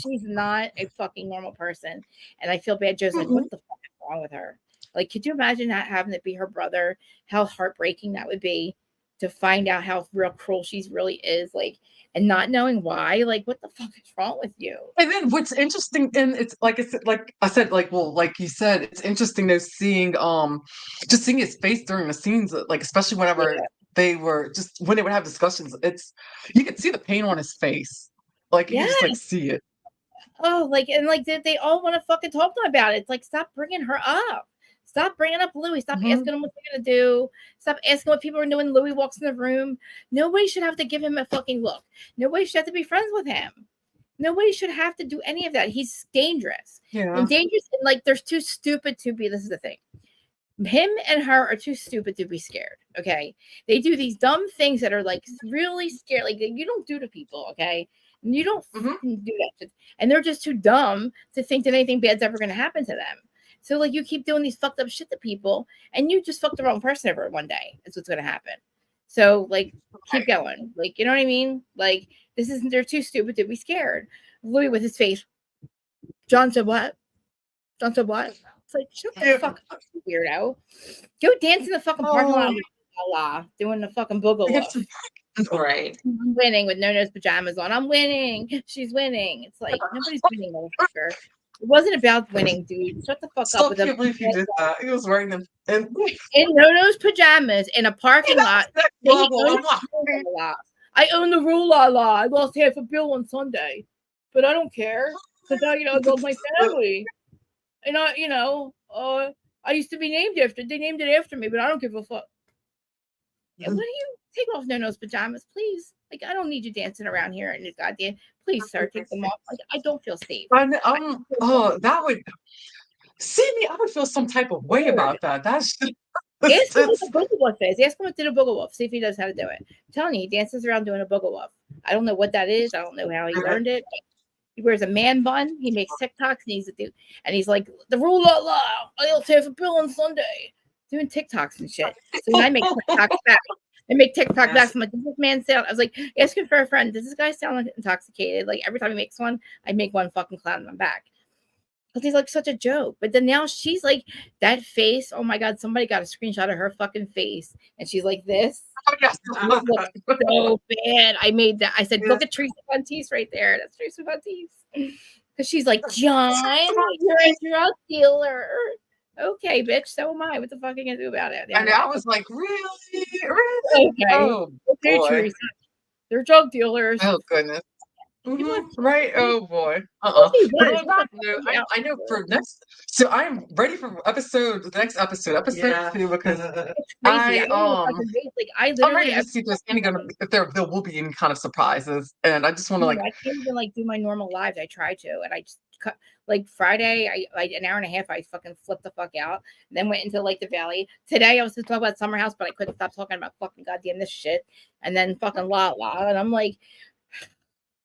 She's not a fucking normal person. And I feel bad. Joe's like, what the fuck is wrong with her? Like, could you imagine that having to be her brother? How heartbreaking that would be to find out how real cruel she's really is, like, and not knowing why. Like, what the fuck is wrong with you?
And then what's interesting, and it's like I said, like you said, it's interesting though seeing just seeing his face during the scenes, like especially whenever they were just when they would have discussions, you could see the pain on his face. Like you just like see it.
Oh, like and like they all want to fucking talk to him about it. It's like, stop bringing her up. Stop bringing up Louis. Stop asking him what they're going to do. Stop asking what people are doing. Louis walks in the room. Nobody should have to give him a fucking look. Nobody should have to be friends with him. Nobody should have to do any of that. He's dangerous.
Yeah.
And dangerous. And like, there's too stupid to be. This is the thing. Him and her are too stupid to be scared. Okay. They do these dumb things that are like really scary. Like you don't do to people. Okay. And you don't do that. And they're just too dumb to think that anything bad's ever going to happen to them. So, like, you keep doing these fucked up shit to people, and you just fucked the wrong person over one day. That's what's going to happen. So, like, keep going. Like, you know what I mean? Like, they're too stupid to be scared. Louis with his face. John said what? John said what? It's like, shut the fuck up, weirdo. Go dance in the fucking parking lot doing the fucking boogaloo.
Right.
I'm winning with no-nose pajamas on. I'm winning. She's winning. It's like, nobody's winning, motherfucker. It wasn't about winning, dude. Shut the fuck up.
I can't believe he did that. He was wearing them in
no-nose pajamas in a parking lot. I own the rule, I lost half a bill on Sunday, but I don't care because I love my family, and I used to be named after. They named it after me, but I don't give a fuck. What do you take off no-nose pajamas, please? Like, I don't need you dancing around here in your goddamn. Please, sir, take them off. Like, I don't feel safe.
That would see me. I would feel some type of way about that. That's just.
Ask him what the boogie wolf is. Ask him what did a boogie wolf. See if he knows how to do it. I'm telling you, he dances around doing a boogie wolf. I don't know what that is. I don't know how he learned it. He wears a man bun. He makes TikToks and he's like, the rule of law. I also have a bill on Sunday. Doing TikToks and shit. So I make TikToks back. I make TikTok back. I'm like, does this man sound? I was like, asking for a friend. Does this guy sound like intoxicated? Like every time he makes one, I make one fucking clown on my back. Because he's like such a joke. But then now she's like, that face. Oh my God, somebody got a screenshot of her fucking face. And she's like this. So bad. I made that. I said, look at Teresa Fonteese right there. That's Teresa Fonteese. Because she's like, John, you're a drug dealer. Okay, bitch, so am I. What the fuck are you gonna do about it?
And I was like, really? Really?
Okay.
Oh,
Okay,
boy.
Teresa. They're drug dealers.
Oh, goodness. Right? Oh, boy.
He
But
was.
on that note, I know for next, so I'm ready for the next episode 2, because
It's crazy. I don't know if I can wait. Like, I
I'm
literally,
ready to see if there's any gonna if there will be any kind of surprises, and I just want to
no,
like,
I can't even like do my normal lives. I try to, and I just cut like Friday. I like an hour and a half. I fucking flipped the fuck out. Then went into like the valley. Today I was supposed to talk about Summer House, but I couldn't stop talking about fucking goddamn this shit. And then fucking la la, and I'm like,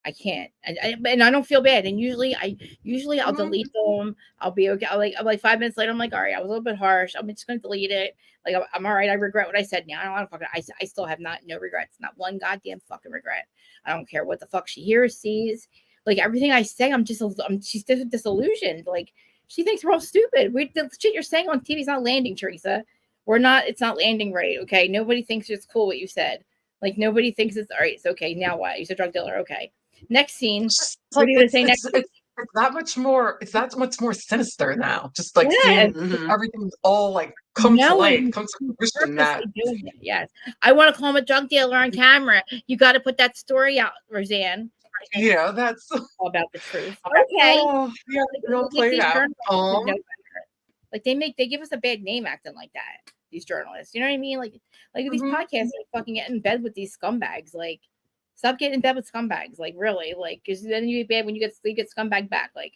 I can't, and I don't feel bad. And usually I'll delete them. I'll be okay. I'm like 5 minutes later. I'm like, all right, I was a little bit harsh. I'm just gonna delete it. Like I'm all right. I regret what I said now. I don't want to fucking. I still have no regrets. Not one goddamn fucking regret. I don't care what the fuck she hears, sees. Like everything I say, she's just disillusioned. Like she thinks we're all stupid. The shit you're saying on TV is not landing, Teresa. We're not. It's not landing right. Okay. Nobody thinks it's cool what you said. Like nobody thinks it's all right. It's okay. Now what? You said drug dealer. Okay. Next scene.
it's
What
like
are you gonna say next?
it's that much more. It's that much more sinister now. Just like seeing everything's all like come to light, come to fruition. That
doing it. Yes, I want to call him a drug dealer on camera. You got to put that story out, Roseanne.
Yeah, that's
all about the truth. Okay.
Oh, yeah, real played out.
Like they give us a bad name acting like that. These journalists, you know what I mean? Like these podcasts are fucking getting in bed with these scumbags. Like, stop getting in bed with scumbags. Like, really, like, because then you get bad when you get scumbag back. Like,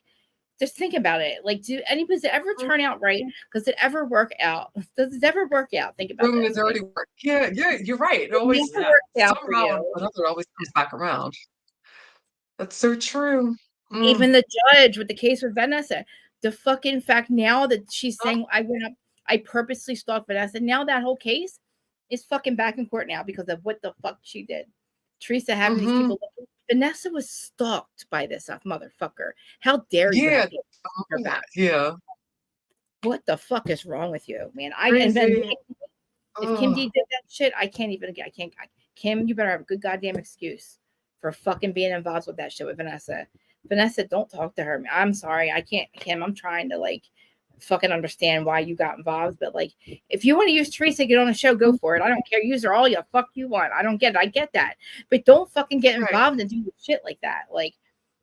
just think about it. Like, does it ever turn out right? Does it ever work out? Does it ever work out? Think about it.
Already worked. Yeah, you're right. It always
works out for
somehow
you.
or another always comes back around. That's so true.
Even the judge with the case with Vanessa, the fucking fact now that she's saying I purposely stalked Vanessa. Now that whole case is fucking back in court now because of what the fuck she did. Teresa having these people. Vanessa was stalked by this motherfucker. How dare you?
Yeah.
Her back?
Yeah.
What the fuck is wrong with you, man? And then if Kim D did that shit, I can't. Kim, you better have a good goddamn excuse for fucking being involved with that shit with Vanessa. Vanessa, don't talk to her. I'm sorry. I can't, Kim. I'm trying to like fucking understand why you got involved. But like, if you want to use Teresa to get on a show, go for it. I don't care. Use her all you fuck you want. I don't get it. I get that. But don't fucking get involved and do shit like that. Like,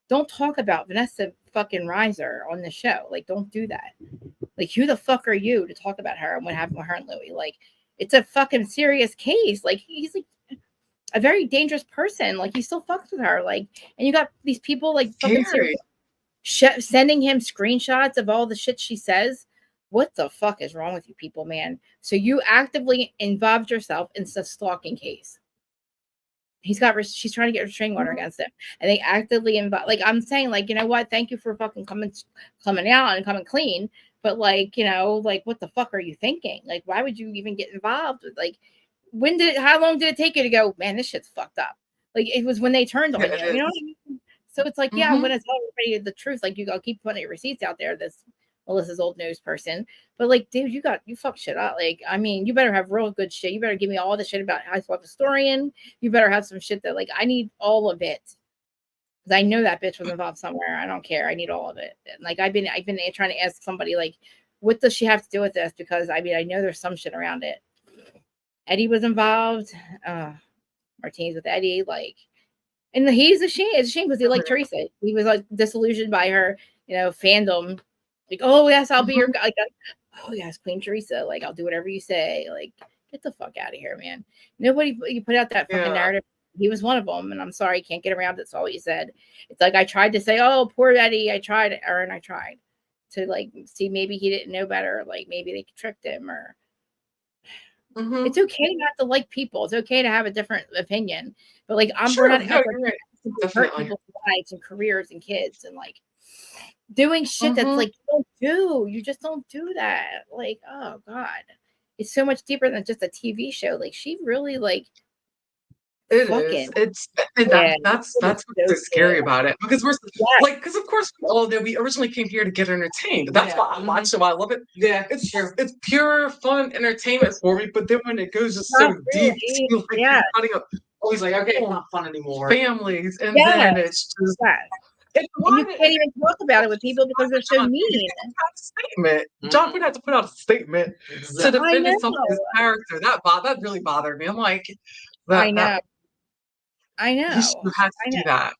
don't talk about Vanessa fucking Reiser on the show. Like, don't do that. Like, who the fuck are you to talk about her and what happened with her and Louis? Like, it's a fucking serious case. Like, he's like a very dangerous person. Like, he still fucks with her. Like, and you got these people like fucking sending him screenshots of all the shit she says. What the fuck is wrong with you people, man? So you actively involved yourself in the stalking case. She's trying to get restraining order against him, and they actively involve. Like, I'm saying, like, you know what? Thank you for fucking coming out and coming clean. But like, you know, like, what the fuck are you thinking? Like, why would you even get involved with like? How long did it take you to go, man, this shit's fucked up? Like, it was when they turned on you, you know what I mean? So it's like, yeah, I'm gonna tell everybody the truth. Like, I'll keep putting your receipts out there, this Melissa's old news person. But like, dude, you fuck shit up. Like, I mean, you better have real good shit. You better give me all the shit about Housewives historian. You better have some shit that like I need all of it. Because I know that bitch was involved somewhere. I don't care. I need all of it. And like I've been trying to ask somebody like, what does she have to do with this? Because I mean, I know there's some shit around it. Eddie was involved. Martine's with Eddie, like, and he's ashamed. It's a shame because he liked Teresa. He was like disillusioned by her, you know, fandom. Like, oh yes, I'll be your guy. Like, oh yes, Queen Teresa. Like, I'll do whatever you say. Like, get the fuck out of here, man. Nobody you put out that fucking narrative. He was one of them, and I'm sorry, can't get around. That's all he said. It's like I tried to say, oh, poor Eddie. I tried to like see maybe he didn't know better. Like maybe they tricked him or. It's okay not to like people. It's okay to have a different opinion, but like we're not out there to hurt people's lives and careers and kids and like doing shit that's like you just don't do that. Like, oh god, it's so much deeper than just a TV show. Like she really like.
It is. That's what's so scary about it because we're like, because of course we all know we originally came here to get entertained. That's why I watch it. Why I love it. Yeah, it's pure fun entertainment for me. But then when it goes just so deep, like, always like, okay, it's not fun anymore. Families, and then it's just And
you can't even talk about it with people because they're so mean.
Statement. John Quinn had to put out a statement to defend himself and his character. That really bothered me. I'm like,
I know.
He should have had to do that.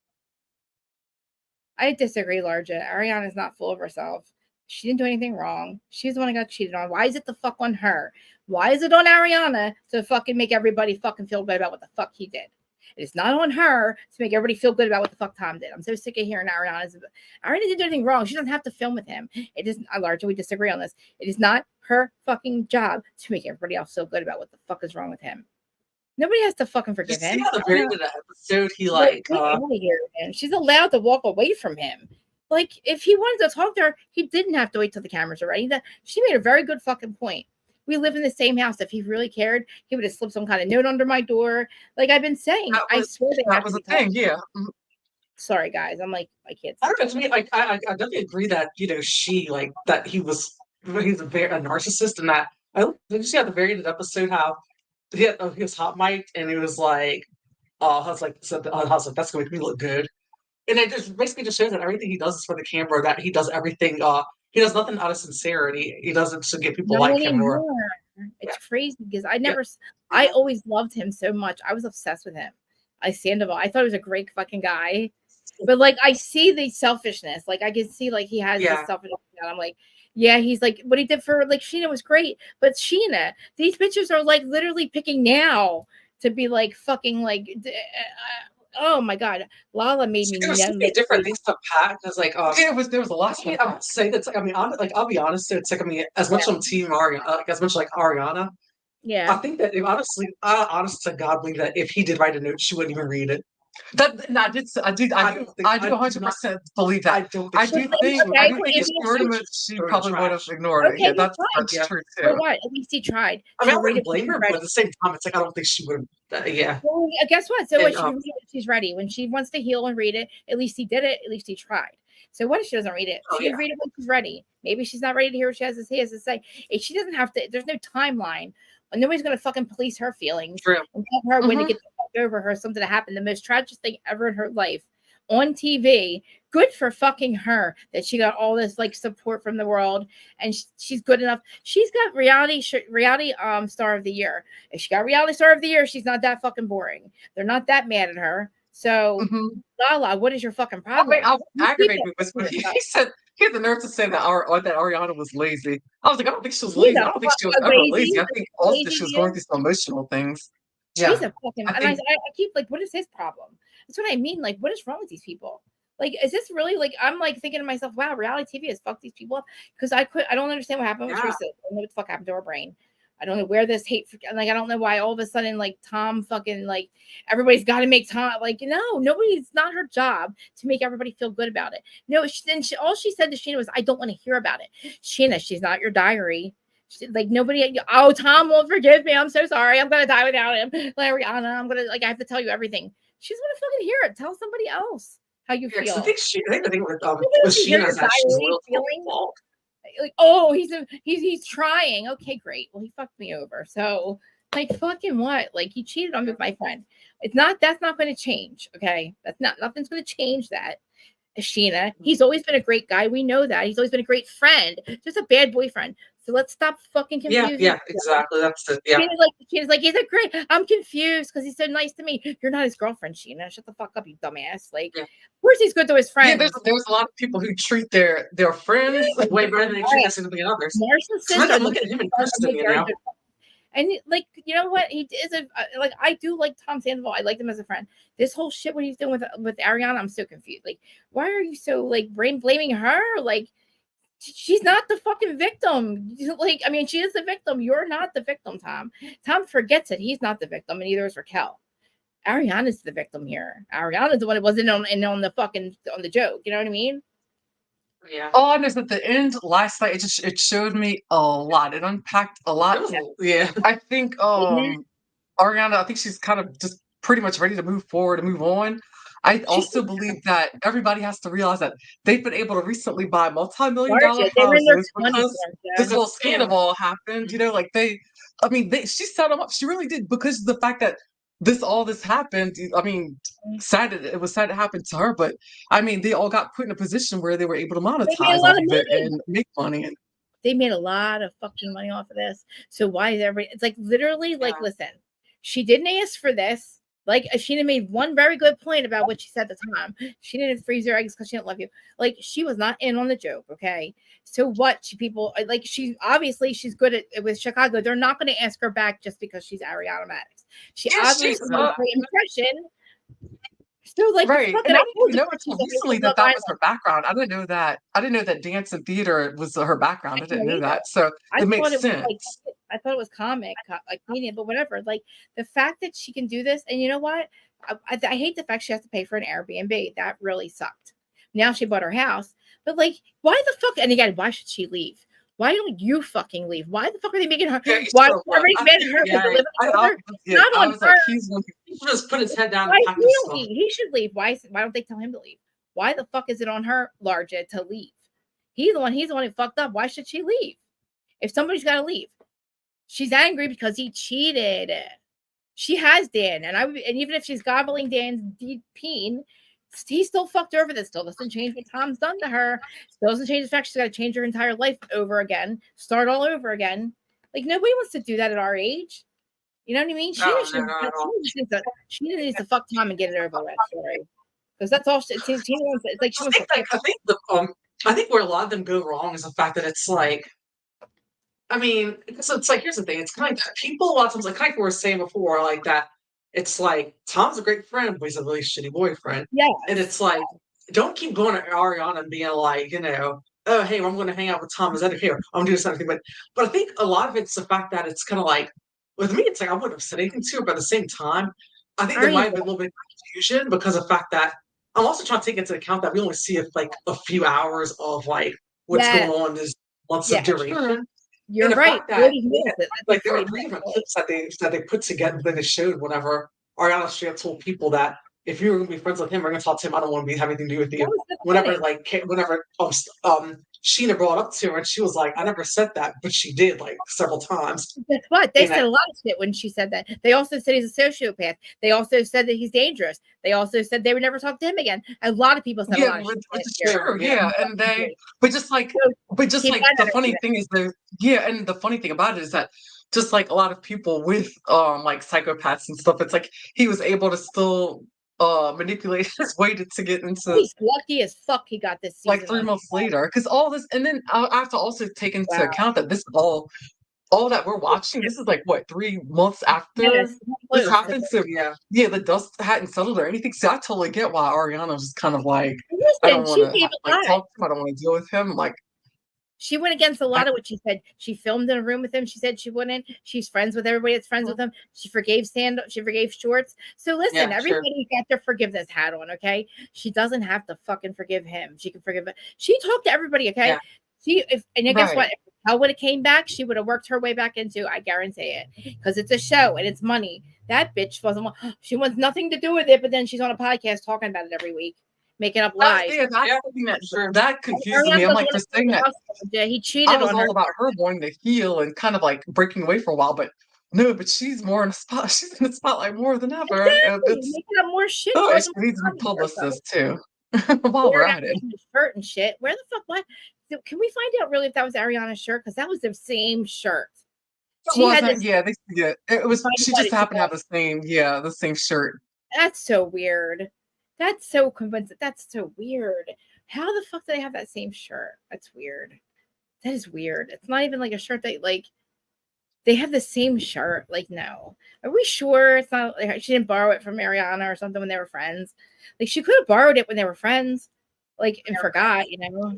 I disagree, Larja. Ariana's not full of herself. She didn't do anything wrong. She's the one who got cheated on. Why is it the fuck on her? Why is it on Ariana to fucking make everybody fucking feel good about what the fuck he did? It is not on her to make everybody feel good about what the fuck Tom did. I'm so sick of hearing Ariana didn't do anything wrong. She doesn't have to film with him. It is Larja. We disagree on this. It is not her fucking job to make everybody else feel good about what the fuck is wrong with him. Nobody has to fucking forgive him.
At the very end of the episode, he
she's allowed to walk away from him. Like, if he wanted to talk to her, he didn't have to wait till the cameras are ready. She made a very good fucking point. We live in the same house. If he really cared, he would have slipped some kind of note under my door. Like I've been saying, I swear
that was a thing. Yeah.
Sorry, guys. I'm like, my kids.
I don't know. To me, like, I definitely agree that she that he's a narcissist, and that did you see at the very end of the episode how he was hot mic'd and he was like, I was like, that's gonna make me look good. And it just basically just shows that everything he does is for the camera, that he does everything, he does nothing out of sincerity. He does it to get people like him.
It's crazy because I always loved him so much. I was obsessed with him. I thought he was a great fucking guy. But like, I see the selfishness. Like, I can see like he has this selfishness. And I'm like, yeah, he's like, what he did for like Sheena was great. But Sheena, these bitches are like literally picking now to be like fucking like, oh my god, Lala made me
different things to Pat because like
there was a lot.
I would say that's like, I mean, I'll be honest. It's like, I mean, as much on Team Ariana, as much like Ariana.
Yeah,
I think that I honest to God believe that if he did write a note, she wouldn't even read it.
I do 100% believe that. I do think if she wrote him, she probably would have ignored it. Yeah, that's true too.
For what? At least he tried.
I mean, I wouldn't blame her, but at the same time, it's like I don't think she would have. Yeah.
Well, guess what? So what? She can read it when she's ready. When she wants to heal and read it, at least he did it. At least he tried. So what if she doesn't read it? She can read it when she's ready. Maybe she's not ready to hear what he has to say. If she doesn't have to, there's no timeline. Nobody's going to fucking police her feelings.
True.
And tell her when to get the fuck over her, something that happened, the most tragic thing ever in her life on TV. Good for fucking her that she got all this like support from the world, and she's good enough. She's got reality star of the year. If she got reality star of the year, she's not that fucking boring. They're not that mad at her. So, Lala, what is your fucking problem?
I was aggravated with when he said. He had the nerve to say that Ariana was lazy. I was like, I don't think she was lazy. I don't think she was ever lazy. I think also she was going through some emotional things.
She's a fucking. I keep like, what is his problem? That's what I mean. Like, what is wrong with these people? Like, is this really like? I'm like thinking to myself, wow, reality TV has fucked these people up because I don't understand what happened with Krista. I don't know what the fuck happened to her brain. I don't know where this hate, like, I don't know why all of a sudden, like, Tom fucking, like, everybody's got to make Tom, like, it's not her job to make everybody feel good about it. No, all she said to Sheena was, I don't want to hear about it. Sheena, she's not your diary. Nobody, Tom won't forgive me. I'm so sorry. I'm going to die without him. Like, Rihanna, I'm going to, like, I have to tell you everything. She's going to fucking hear it. Tell somebody else how you feel.
I think the thing with Sheena is that she's a little fault.
Like, oh, he's trying. Okay, great. Well, he fucked me over. So, like, fucking what? Like, he cheated on me with my friend. That's not going to change. Okay, nothing's going to change that. Sheena, he's always been a great guy. We know that. He's always been a great friend. Just a bad boyfriend. So let's stop fucking confusing.
Yeah, exactly. That's it. Yeah.
Sheena's like, he's a great. I'm confused because he's so nice to me. You're not his girlfriend, Sheena. Shut the fuck up, you dumbass. Like, of course he's good to his friends.
Yeah, there's a lot of people who treat their friends
way better than they treat us significant others.
Narcissists.
Look at him and Krista, you know.
And like, you know what? He is like, I do like Tom Sandoval. I liked him as a friend. This whole shit, what he's doing with Ariana, I'm so confused. Like, why are you so like blaming her? Like, she's not the fucking victim. Like, I mean, she is the victim. You're not the victim, Tom. Tom forgets it. He's not the victim, and neither is Raquel. Ariana's the victim here. Ariana's the one that wasn't on the joke. You know what I mean?
Yeah.
All I know is at the end last night, it showed me a lot. It unpacked a lot.
Yeah.
I think Ariana, I think she's kind of just pretty much ready to move forward and move on. I also believe that everybody has to realize that they've been able to recently buy multi-million-dollar houses because this whole scandal happened. You know, like she set them up. She really did, because of the fact that all this happened. I mean, it was sad it happened to her, but I mean, they all got put in a position where they were able to
They made a
monetize
lot
off
of
of it
money.
and make money. And
They made a lot of fucking money off of this. So why is everybody? It's like literally, like, listen, she didn't ask for this. Like, Sheena made one very good point about what she said at the time. She didn't freeze her eggs because she didn't love you. Like, she was not in on the joke. Okay, so what? People like she obviously she's good at with Chicago. They're not going to ask her back just because she's Ariana Madix. She
yeah,
obviously
she's
made a great impression. So, like, the
right.
fuck,
And
and
I
I
didn't
told
even
you
know until
she's on
recently
Love
that was
Island.
her background. I didn't know that. I didn't know that dance and theater was her background. I
I
didn't know
either.
that. So
I
it makes
thought it was like
sense.
I thought it was like medium, but whatever. Like the fact that she can do this, and you know what? I hate the fact she has to pay for an Airbnb. That really sucked. Now she bought her house, but like, why the fuck? And again, why should she leave? Why don't you fucking leave? Why the fuck are they making her?
Yeah,
Why
so what?
everybody's mad at her for living together? Not
I
on
was
her.
like, he's one.
He should just put his head down
Why
and pack his stuff.
he should leave? Why don't they tell him to leave? Why the fuck is it on her, Larja, to leave? He's the one who fucked up. Why should she leave? If somebody's got to leave, she's angry because he cheated. She has Dan, and even if she's gobbling Dan's peen, he still fucked her over. That still doesn't change what Tom's done to her. Still doesn't change the fact she's got to change her entire life over again, start all over again. Like, nobody wants to do that at our age. You know what I mean? She needs to fuck Tom and get it over with. Sorry, because that's all. Tina wants. It's like she wants to.
I think where a lot of them go wrong is the fact that it's like, I mean, so it's like, here's the thing. It's kind of like people a lot of times, like kind of like we were saying before, like that. It's like Tom's a great friend, but he's a really shitty boyfriend.
Yeah,
and it's like, don't keep going to Ariana and being like, oh hey, I'm going to hang out with Tom. Is that okay? Or I'm doing something, but I think a lot of it's the fact that it's kind of like with me, it's like I wouldn't have said anything to her, but at the same time, I think there might have been a little bit of confusion because of the fact that I'm also trying to take into account that we only see like a few hours of like what's going on is months of duration.
You're right.
Like there were 3 different clips that they put together that they showed whenever Ariana straight told people that if you were going to be friends with him or going to talk to him, I don't want to have anything to do with you. Whenever Sheena brought up to her and she was like, I never said that, but she did like several times.
Guess what? They said a lot of shit when she said that. They also said he's a sociopath. They also said that he's dangerous. They also said they would never talk to him again. A lot of people said a lot of shit.
Which is true. Yeah, and but just like the funny thing is and the funny thing about it is that just like a lot of people with like psychopaths and stuff, it's like he was able to still manipulate his way to get into.
He's lucky as fuck he got this season
like 3 months later, because all this, and then I have to also take into account that this is all that we're watching. This is like what 3 months after this happened. So the dust hadn't settled or anything. So I totally get why Ariana was just kind of like, I don't want to talk to him. I don't want to deal with him. Like,
she went against a lot of what she said. She filmed in a room with him. She said she wouldn't. She's friends with everybody that's friends with him. She forgave She forgave Schwartz. So listen, everybody got their forgiveness hat on, okay? She doesn't have to fucking forgive him. She can forgive it. She talked to everybody, okay? Guess what? If Raquel would have came back, she would have worked her way back into. I guarantee it, because it's a show and it's money. That bitch she wants nothing to do with it, but then she's on a podcast talking about it every week. Making up lies.
That confuses me. I'm like, for saying that
he cheated on her.
I was all about her wanting to heal and kind of like breaking away for a while, but no, but she's more in a spot. She's in the spotlight more than ever.
Exactly. Making up more shit.
She needs to be publicist too. While we're at it,
shirt and shit. Where the fuck? What? Can we find out really if that was Ariana's shirt? Because that was the same shirt.
It was. She just happened to have the same shirt.
That's so weird. That's so convincing. That's so weird. How the fuck do they have that same shirt? That's weird. That is weird. It's not even like a shirt that like they have the same shirt. Like, no. Are we sure it's not like she didn't borrow it from Ariana or something when they were friends? Like, she could have borrowed it when they were friends, like, and forgot, you know.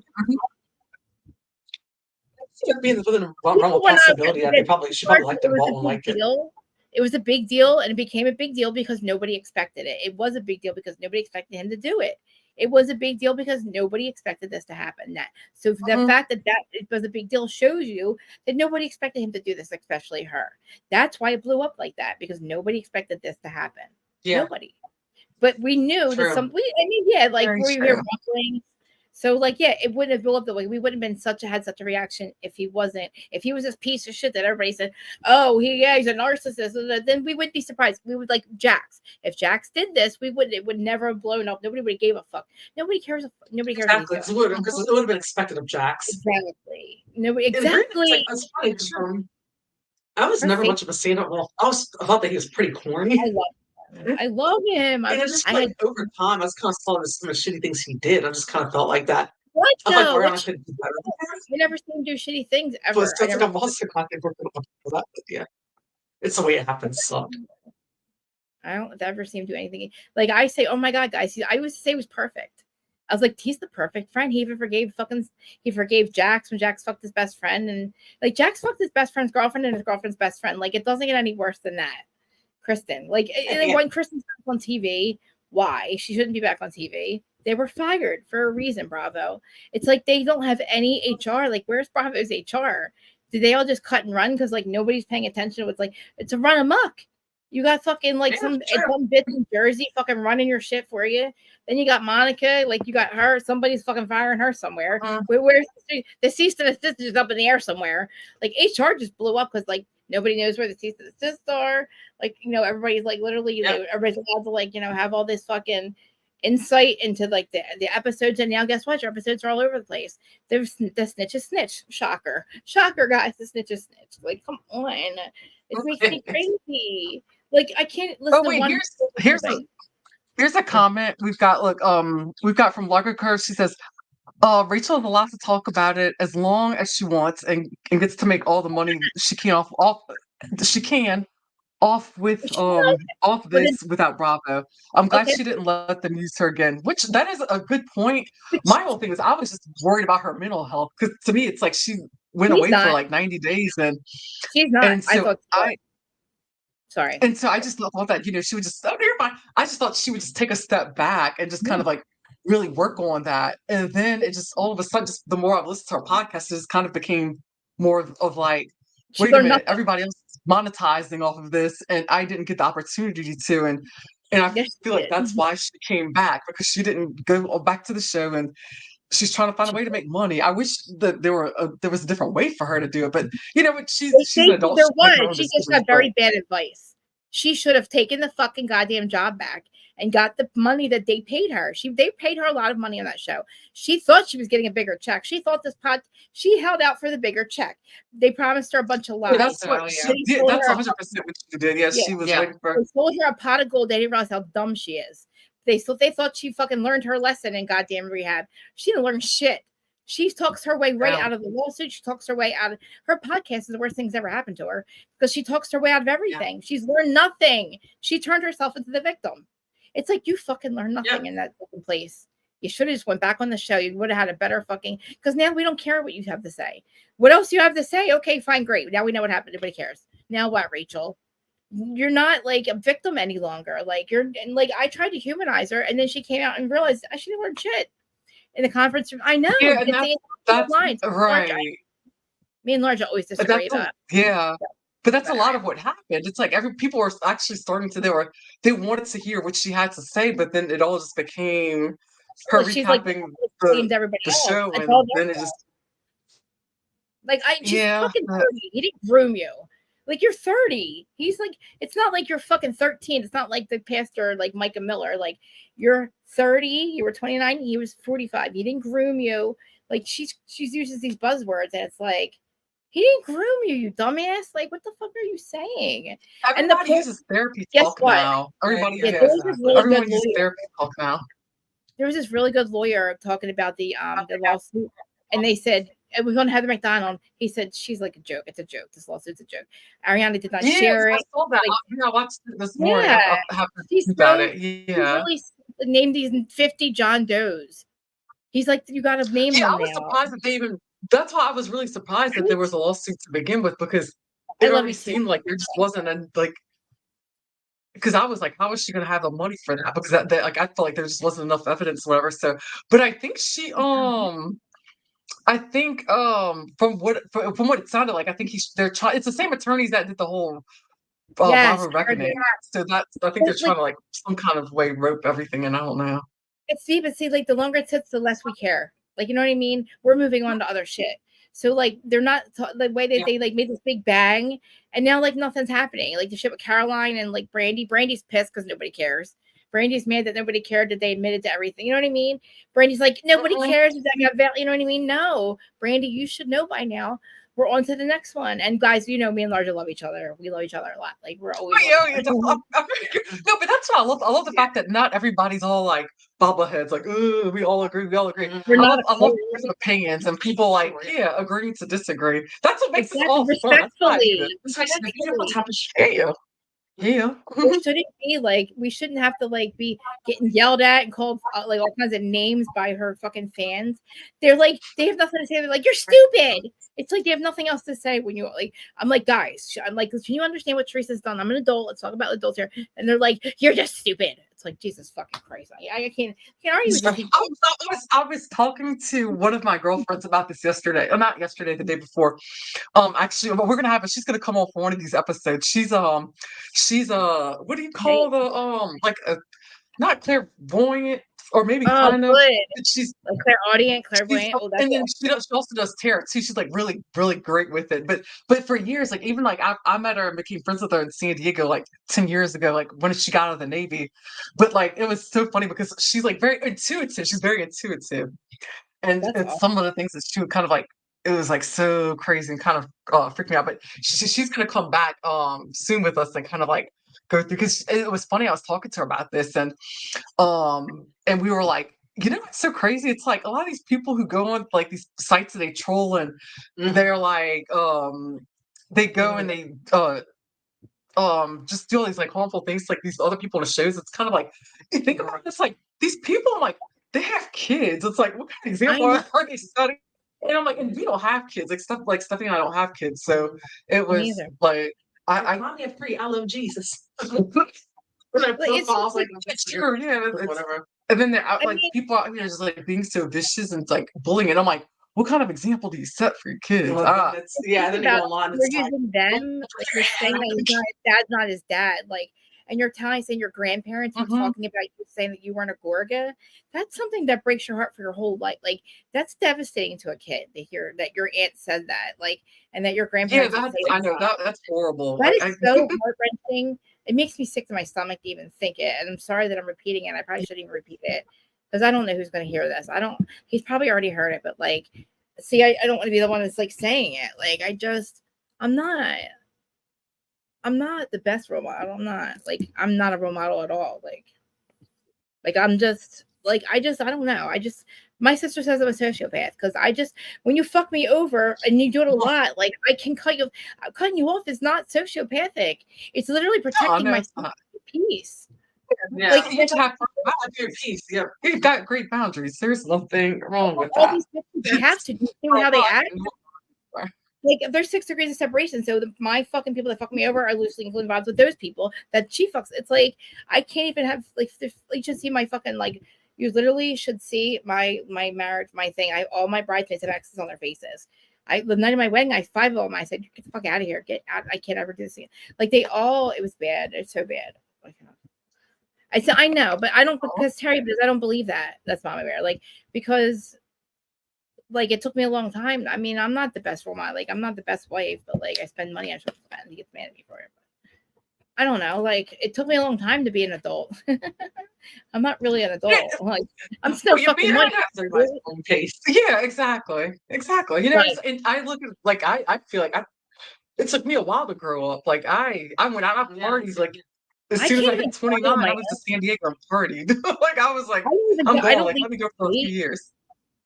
Being within the realm of possibility, she probably liked it and liked it.
It was a big deal, and it became a big deal because nobody expected it. It was a big deal because nobody expected him to do it. It was a big deal because nobody expected this to happen. So the fact that it was a big deal shows you that nobody expected him to do this, especially her. That's why it blew up like that, because nobody expected this to happen. Yeah. Nobody. But we knew that we hear rumblings. So like, yeah, it wouldn't have built up the way we wouldn't have been had such a reaction if he was this piece of shit that everybody said, oh, he's a narcissist. Then we wouldn't be surprised. We would like Jax. If Jax did this, it would never have blown up. Nobody would have gave a fuck. Nobody cares. Nobody cares.
Exactly, because it would have been expected of Jax.
Exactly. Nobody. Exactly.
It's funny. I was never much of a fan of. Well, I thought that he was pretty corny.
I love him.
And just like over time, I was kind of saw some of the shitty things he did. I just kind of felt like that.
What though?
Like, could do better.
We never seen him do shitty things ever.
I'm also glad they worked on that, but yeah, it's the way it happens. So
I don't ever see him do anything. Like I say, oh my god, guys, I used to say he was perfect. I was like, he's the perfect friend. He even forgave Jax when Jax fucked his best friend, and like Jax fucked his best friend's girlfriend and his girlfriend's best friend. Like it doesn't get any worse than that. Kristen, like when Kristen's back on TV, why she shouldn't be back on TV? They were fired for a reason. Bravo. It's like they don't have any HR. Like where's Bravo's HR? Did they all just cut and run because like nobody's paying attention? It's like it's a run amok. You got fucking like some bitch in Jersey fucking running your shit for you. Then you got Monica, like you got her. Somebody's fucking firing her somewhere. Where's the cease and desist is up in the air somewhere? Like HR just blew up because like nobody knows where the cease and desist are. Like everybody's like literally everybody's allowed to like have all this fucking insight into like the episodes, and now guess what? Your episodes are all over the place. There's the snitch is snitch. Shocker, guys. The snitch is snitch. Like come on, it makes me crazy. Like I can't listen.
Oh wait, here's a comment we've got. Look, we've got from Larga Curve. She says, Rachel has a lot to talk about it as long as she wants and gets to make all the money she can off this without Bravo. I'm glad she didn't let them use her again, which that is a good point. My whole thing is I was just worried about her mental health because to me it's like she went away for like 90 days and
she's not.
And so
sorry.
And so I just thought that she would just I just thought she would just take a step back and just kind of like really work on that. And then it just all of a sudden, just the more I've listened to her podcast, it just kind of became more of like, wait a minute, everybody else is monetizing off of this, and I didn't get the opportunity to. And I feel like that's why she came back, because she didn't go back to the show, and she's trying to find a way to make money. I wish that there was a different way for her to do it, but she's an adult.
She just got very bad advice. She should have taken the fucking goddamn job back and got the money that they paid her. They paid her a lot of money on that show. She thought she was getting a bigger check. She thought she held out for the bigger check. They promised her a bunch of lies.
Yeah, that's what she did. That's 100% what she did. Yes, she was waiting for.
They told her a pot of gold. They didn't realize how dumb she is. They thought she fucking learned her lesson in goddamn rehab. She didn't learn shit. She talks her way right out of the lawsuit. She talks her way out of her podcast is the worst thing that's ever happened to her because she talks her way out of everything. She's learned nothing. She turned herself into the victim. It's like you fucking learned nothing in that fucking place. You should have just went back on the show. You would have had a better fucking because now we don't care what you have to say. What else you have to say? Okay, fine, great. Now we know what happened. Nobody cares. Now what, Rachel? You're not like a victim any longer. Like I tried to humanize her, and then she came out and realized I should have learned shit. In the conference room, I know.
Yeah, that's
lines.
Right.
Me and Large always disagree about.
But that's a lot of what happened. It's like people were actually starting to they wanted to hear what she had to say, but then it all just became her recapping the show, and then it just
she's fucking 30. He didn't groom you. Like you're 30. He's like, it's not like you're fucking 13. It's not like the pastor, like Micah Miller. Like you're 30. You were 29. He was 45. He didn't groom you. Like she uses these buzzwords, and it's like he didn't groom you, you dumbass. Like what the fuck are you saying?
Everybody uses therapy talk now. Everybody uses therapy talk now.
There was this really good lawyer talking about the lawsuit, and they said. We're going to have the McDonald. He said, she's like a joke. It's a joke. This lawsuit's a joke. Ariana did not share it.
I saw that. I watched it this morning. I have to think about it.
He really named these 50 John Does. He's like, you got to name them
I was surprised that they even, that's why I was really surprised that there was a lawsuit to begin with, because it already seemed like there just wasn't because I was like, how is she going to have the money for that? Because I felt like there just wasn't enough evidence, whatever. So, but I think she, from what it sounded like, I think they're trying. It's the same attorneys that did the whole Barbara reckoning. So I think they're trying to some kind of way rope everything, and I don't know.
It's see, but like the longer it sits, the less we care. Like, you know what I mean? We're moving on to other shit. So like they're not the way that they like made this big bang, and now like nothing's happening. Like the shit with Caroline and like Brandy. Brandy's pissed because nobody cares. Brandy's mad that nobody cared that they admitted to everything. You know what I mean? Brandy's like, nobody cares if that got you know what I mean? No, Brandy, you should know by now. We're on to the next one. And guys, you know, me and Larja love each other. We love each other a lot. Like we're always
no, but that's what I love. I love the fact that not everybody's all like bobbleheads, like, ooh, we all agree. I love different opinions and people like, agree to disagree. That's what makes it all fun.
Respectfully.
This makes it a beautiful type of
Yeah.
It shouldn't be like we shouldn't have to like be getting yelled at and called like all kinds of names by her fucking fans. They're like they have nothing to say. They're like, you're stupid. It's like they have nothing else to say when you like. I'm like, guys, I'm like, can you understand what Teresa's done? I'm an adult. Let's talk about adults here. And they're like, you're just stupid. It's like Jesus fucking Christ. I can't argue with you.
I was talking to one of my girlfriends about this yesterday. Not yesterday, the day before. Actually, we're gonna have she's gonna come on for one of these episodes. She's what do you call the like a not clairvoyant or maybe kind of. She's
like clairvoyant.
And then she also does tarot too. She's like really, really great with it. But for years, like even like I met her and became friends with her in San Diego like 10 years ago, like when she got out of the Navy. But like it was so funny because she's like very intuitive. She's very intuitive. And awesome. Some of the things that she would kind of like it was like so crazy and kind of freaked me out. But she's gonna come back soon with us and kind of like go through because it was funny. I was talking to her about this and we were like, you know what's so crazy? It's like a lot of these people who go on like these sites that they troll and they're like they go and they just do all these like harmful things like these other people in the shows. It's kind of like you think about this like these people like they have kids. It's like what kind of example are they studying? And I'm like, and we don't have kids. Like Stephanie and I don't have kids. So it was like I
have free. I love Jesus.
It's true, whatever. And then they're out like people out here just like being so vicious and like bullying. And I'm like, what kind of example do you set for your kids?
Then they go online.
You're using them. Like you're saying that his dad's not his dad. Like, and you're saying your grandparents were talking about you saying that you weren't a Gorga. That's something that breaks your heart for your whole life. Like that's devastating to a kid to hear that your aunt said that. Like, and that your grandparents.
Yeah, I know that's horrible.
That is so heart wrenching. It makes me sick to my stomach to even think it. And I'm sorry that I'm repeating it. I probably shouldn't even repeat it because I don't know who's going to hear this. He's probably already heard it, but like, see, I don't want to be the one that's like saying it. Like, I'm not the best role model. I'm not a role model at all. Like I'm just like, I don't know. My sister says I'm a sociopath because when you fuck me over and you do it a lot, like I can cutting you off is not sociopathic. It's literally protecting my peace.
Yeah, like, you have your peace. Yeah, you've got great boundaries. There's nothing wrong with
that. They have to do how they act. Like there's 6 degrees of separation, so my fucking people that fuck me over are loosely involved with those people that she fucks. It's like I can't even have like you should see my fucking like. You literally should see my marriage, my thing. All my bridesmaids have X's on their faces. The night of my wedding, I 5 of them. I said, "Get the fuck out of here! Get out! I can't ever do this again." Like it was bad. It's so bad. I said, I know, but I don't because Terry, because I don't believe that. That's Mama Bear. Like because, like it took me a long time. I mean, I'm not the best role model. Like I'm not the best wife, but like I spend money I should spend, and he gets mad at me for it. I don't know. Like it took me a long time to be an adult. I'm not really an adult. Like I'm still fucking money.
Yeah, exactly. You know, and I look at like I feel like it took me a while to grow up. Like I went out at parties like as soon as I hit 29, I was to San Diego and partied. Like I was like, I'm going. Like let me go for a few years.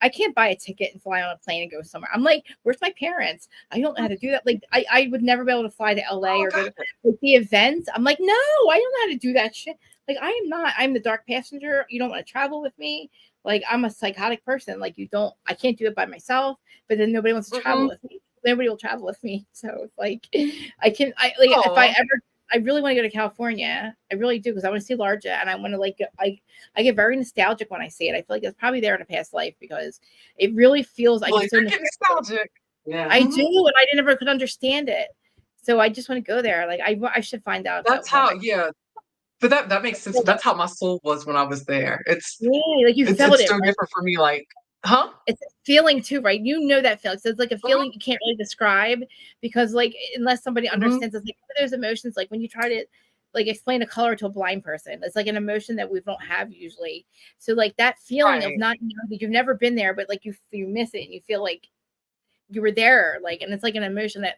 I can't buy a ticket and fly on a plane and go somewhere. I'm like, where's my parents? I don't know how to do that. Like, I would never be able to fly to LA or go to like, the events. I'm like, no, I don't know how to do that shit. Like, I'm the dark passenger. You don't want to travel with me. Like, I'm a psychotic person. Like, I can't do it by myself, but then nobody wants to travel with me. Nobody will travel with me. So it's like, I really want to go to California. I really do because I want to see Larja and I want to I get very nostalgic when I see it. I feel like it's probably there in a past life because it really feels like
it's so nostalgic.
Yeah, I do, and I never could understand it. So I just want to go there. Like I should find out.
That's how, yeah. But that makes sense. That's how my soul was when I was there. It's
like you felt
it's so different for me. Like Huh?
It's a feeling too, right? You know that feeling. So it's like a feeling you can't really describe because, like, unless somebody understands, it's like those emotions. Like when you try to, like, explain a color to a blind person, it's like an emotion that we don't have usually. So like that feeling of not knowing that you've never been there, but like you miss it and you feel like you were there, like, and it's like an emotion that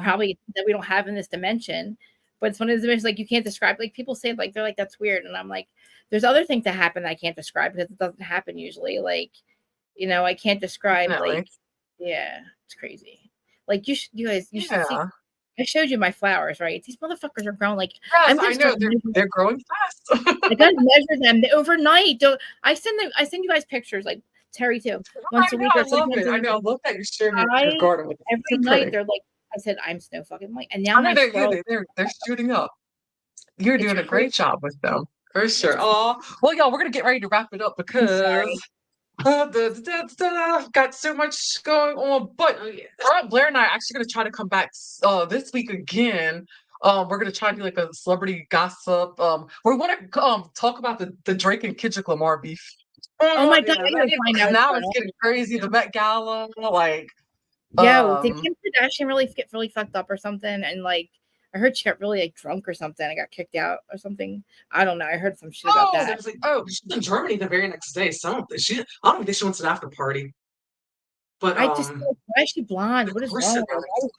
probably that we don't have in this dimension. But it's one of those emotions like you can't describe. Like people say, like they're like that's weird, and I'm like, there's other things that happen that I can't describe because it doesn't happen usually. Like, you know, I can't describe.
Definitely.
Like, yeah, it's crazy. Like you guys, you should see.
Yeah.
I showed you my flowers, right? These motherfuckers are growing like
Yes,
I'm gonna
I know
start
they're growing fast.
I gotta measure them overnight. Don't I send you guys pictures like Terry too once
I
a
know,
week
I
or
love
sometimes
it. I know, I love that you're sharing your
I
garden with us.
every
Too
night
pretty.
they're like I said I'm snow fucking white, and now
I know
my squirrels.
they're shooting up. You're
It's
doing a
crazy.
great job with them. For sure. Oh, well, y'all, we're gonna get ready to wrap it up
I'm
because
sorry.
got so much going on. But Blair and I are actually gonna try to come back this week again. We're gonna try to do like a celebrity gossip. We want to talk about the Drake and Kendrick Lamar beef.
Oh my god,
yeah,
I gotta find out.
Now it's getting crazy. The Met Gala, like,
Yo, did Kim Kardashian get really fucked up or something? And like, I heard she got really like drunk or something. I got kicked out or something. I don't know. I heard some shit about that.
There's like, she's in Germany the very next day. So I don't think she went to the after party. But
I just why is she blonde? What is wrong with her?
course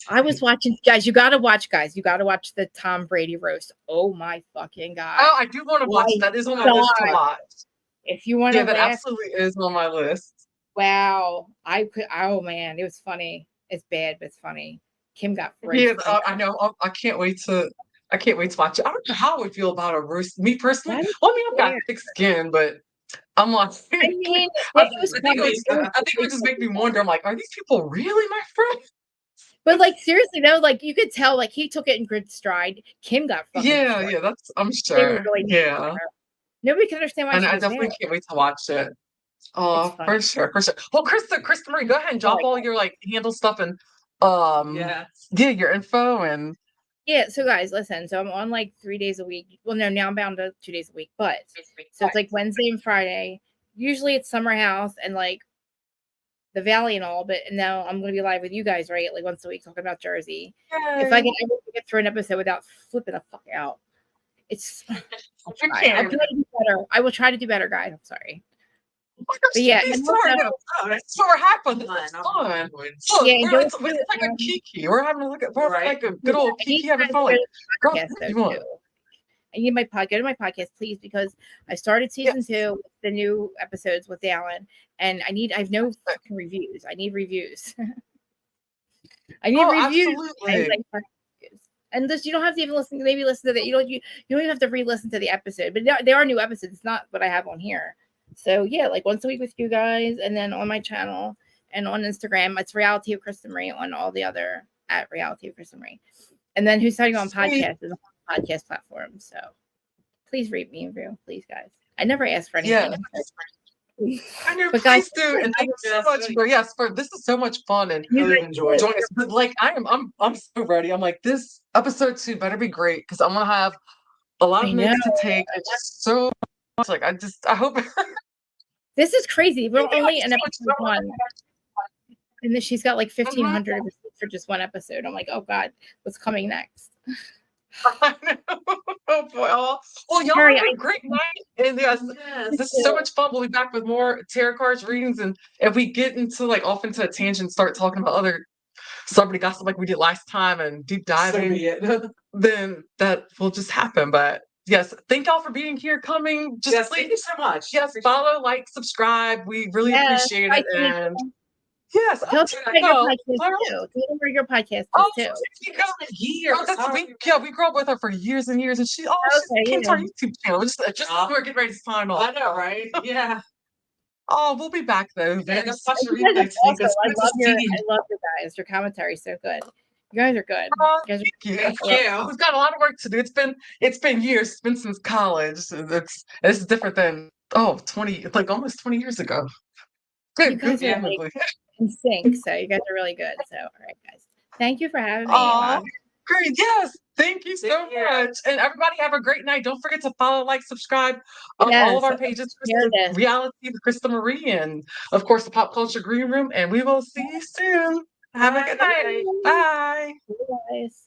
I was watching, guys. You gotta watch, guys. You gotta watch the Tom Brady roast. Oh my fucking god!
Oh, I do want to watch. That is on my list to watch.
If you want to
that
laugh,
absolutely is on my list.
wow, I could. Oh man, it was funny. It's bad, but it's funny. Kim got
Yeah, I know. I can't wait to. I can't wait to watch it. I don't know how I would feel about a roast. Me personally, well, I mean, I've got thick skin, but I'm like,
I mean,
I
it was
think it would just make me wonder. I'm like, are these people really my friends?
But like seriously though, like you could tell, like he took it in good stride. Kim got fucking destroyed.
Yeah, that's I'm
They were
sure.
really
Yeah,
nobody can understand why
and
she
I
was
definitely
there.
can't wait to watch it.
It's
Oh,
funny.
for sure, for sure. Well, Krista Marie, go ahead and drop all your like handle stuff and yeah, your info and
Yeah, so guys, listen. So I'm on like 3 days a week. Well, no, now I'm bound to 2 days a week. But so it's like Wednesday and Friday. Usually it's Summer House and like the Valley and all. But now I'm gonna be live with you guys, right? Like once a week talking about Jersey. If I can ever get through an episode without flipping the fuck out, it's I'll try to do better. I will try to do better, guys. I'm sorry. But yeah,
that's what happened. It's fun. Look, it's like a Kiki. We're having a look at like a good old Kiki having fun. Like, girl, you want?
I need my go to my podcast, please, because I started season 2 with the new episodes with Alan, and I have no fucking reviews. I need reviews. I need reviews.
Absolutely.
And this, you don't have to even listen. Maybe listen to that. You don't even have to re-listen to the episode. But there are new episodes. It's not what I have on here. So yeah, like once a week with you guys, and then on my channel and on Instagram, it's Realitea of Krista Marie on all the other at Realitea of Krista Marie. And then who's starting on podcast is on podcast platforms. So please rate me and review, please, guys. I never asked for anything.
I know, but guys, do and thank you so much for this is so much fun and really enjoy joining us. But like I'm so ready. I'm like this episode 2 better be great because I'm gonna have a lot of notes to take. It's just so much like I hope
this is crazy. We're only in episode 1. And then she's got like 1,500 for just one episode. I'm like, oh God, what's coming next?
I know. Oh boy. Well, y'all have a great night. And yes, this is so much fun. We'll be back with more tarot cards readings. And if we get into like off into a tangent, start talking about other celebrity gossip like we did last time and deep diving, then that will just happen. But yes, thank y'all for being here, coming. Just
thank you so much.
Yes, follow, like, subscribe. We really appreciate it. And yes,
tell your podcast too.
We grew up with her for years and years, and she came to our YouTube channel. Just we're getting ready to sign off.
I know, right? Yeah.
Oh, we'll be back though.
I love you guys. Your commentary is so good. You guys are good.
Thank you. We've got a lot of work to do. It's been years. It's been since college. It's different than 20, like almost 20 years ago.
You guys are like in sync, so you guys are really good. So, all right, guys. Thank you for having me.
Great. Yes. Thank you so much. And everybody have a great night. Don't forget to follow, like, subscribe on all of
Yes,
our pages.
share
Krista,
this.
Reality with Krista Marie, and of course the Pop Culture Green Room. And we will see you soon. Have a good night. Bye.
Bye, guys.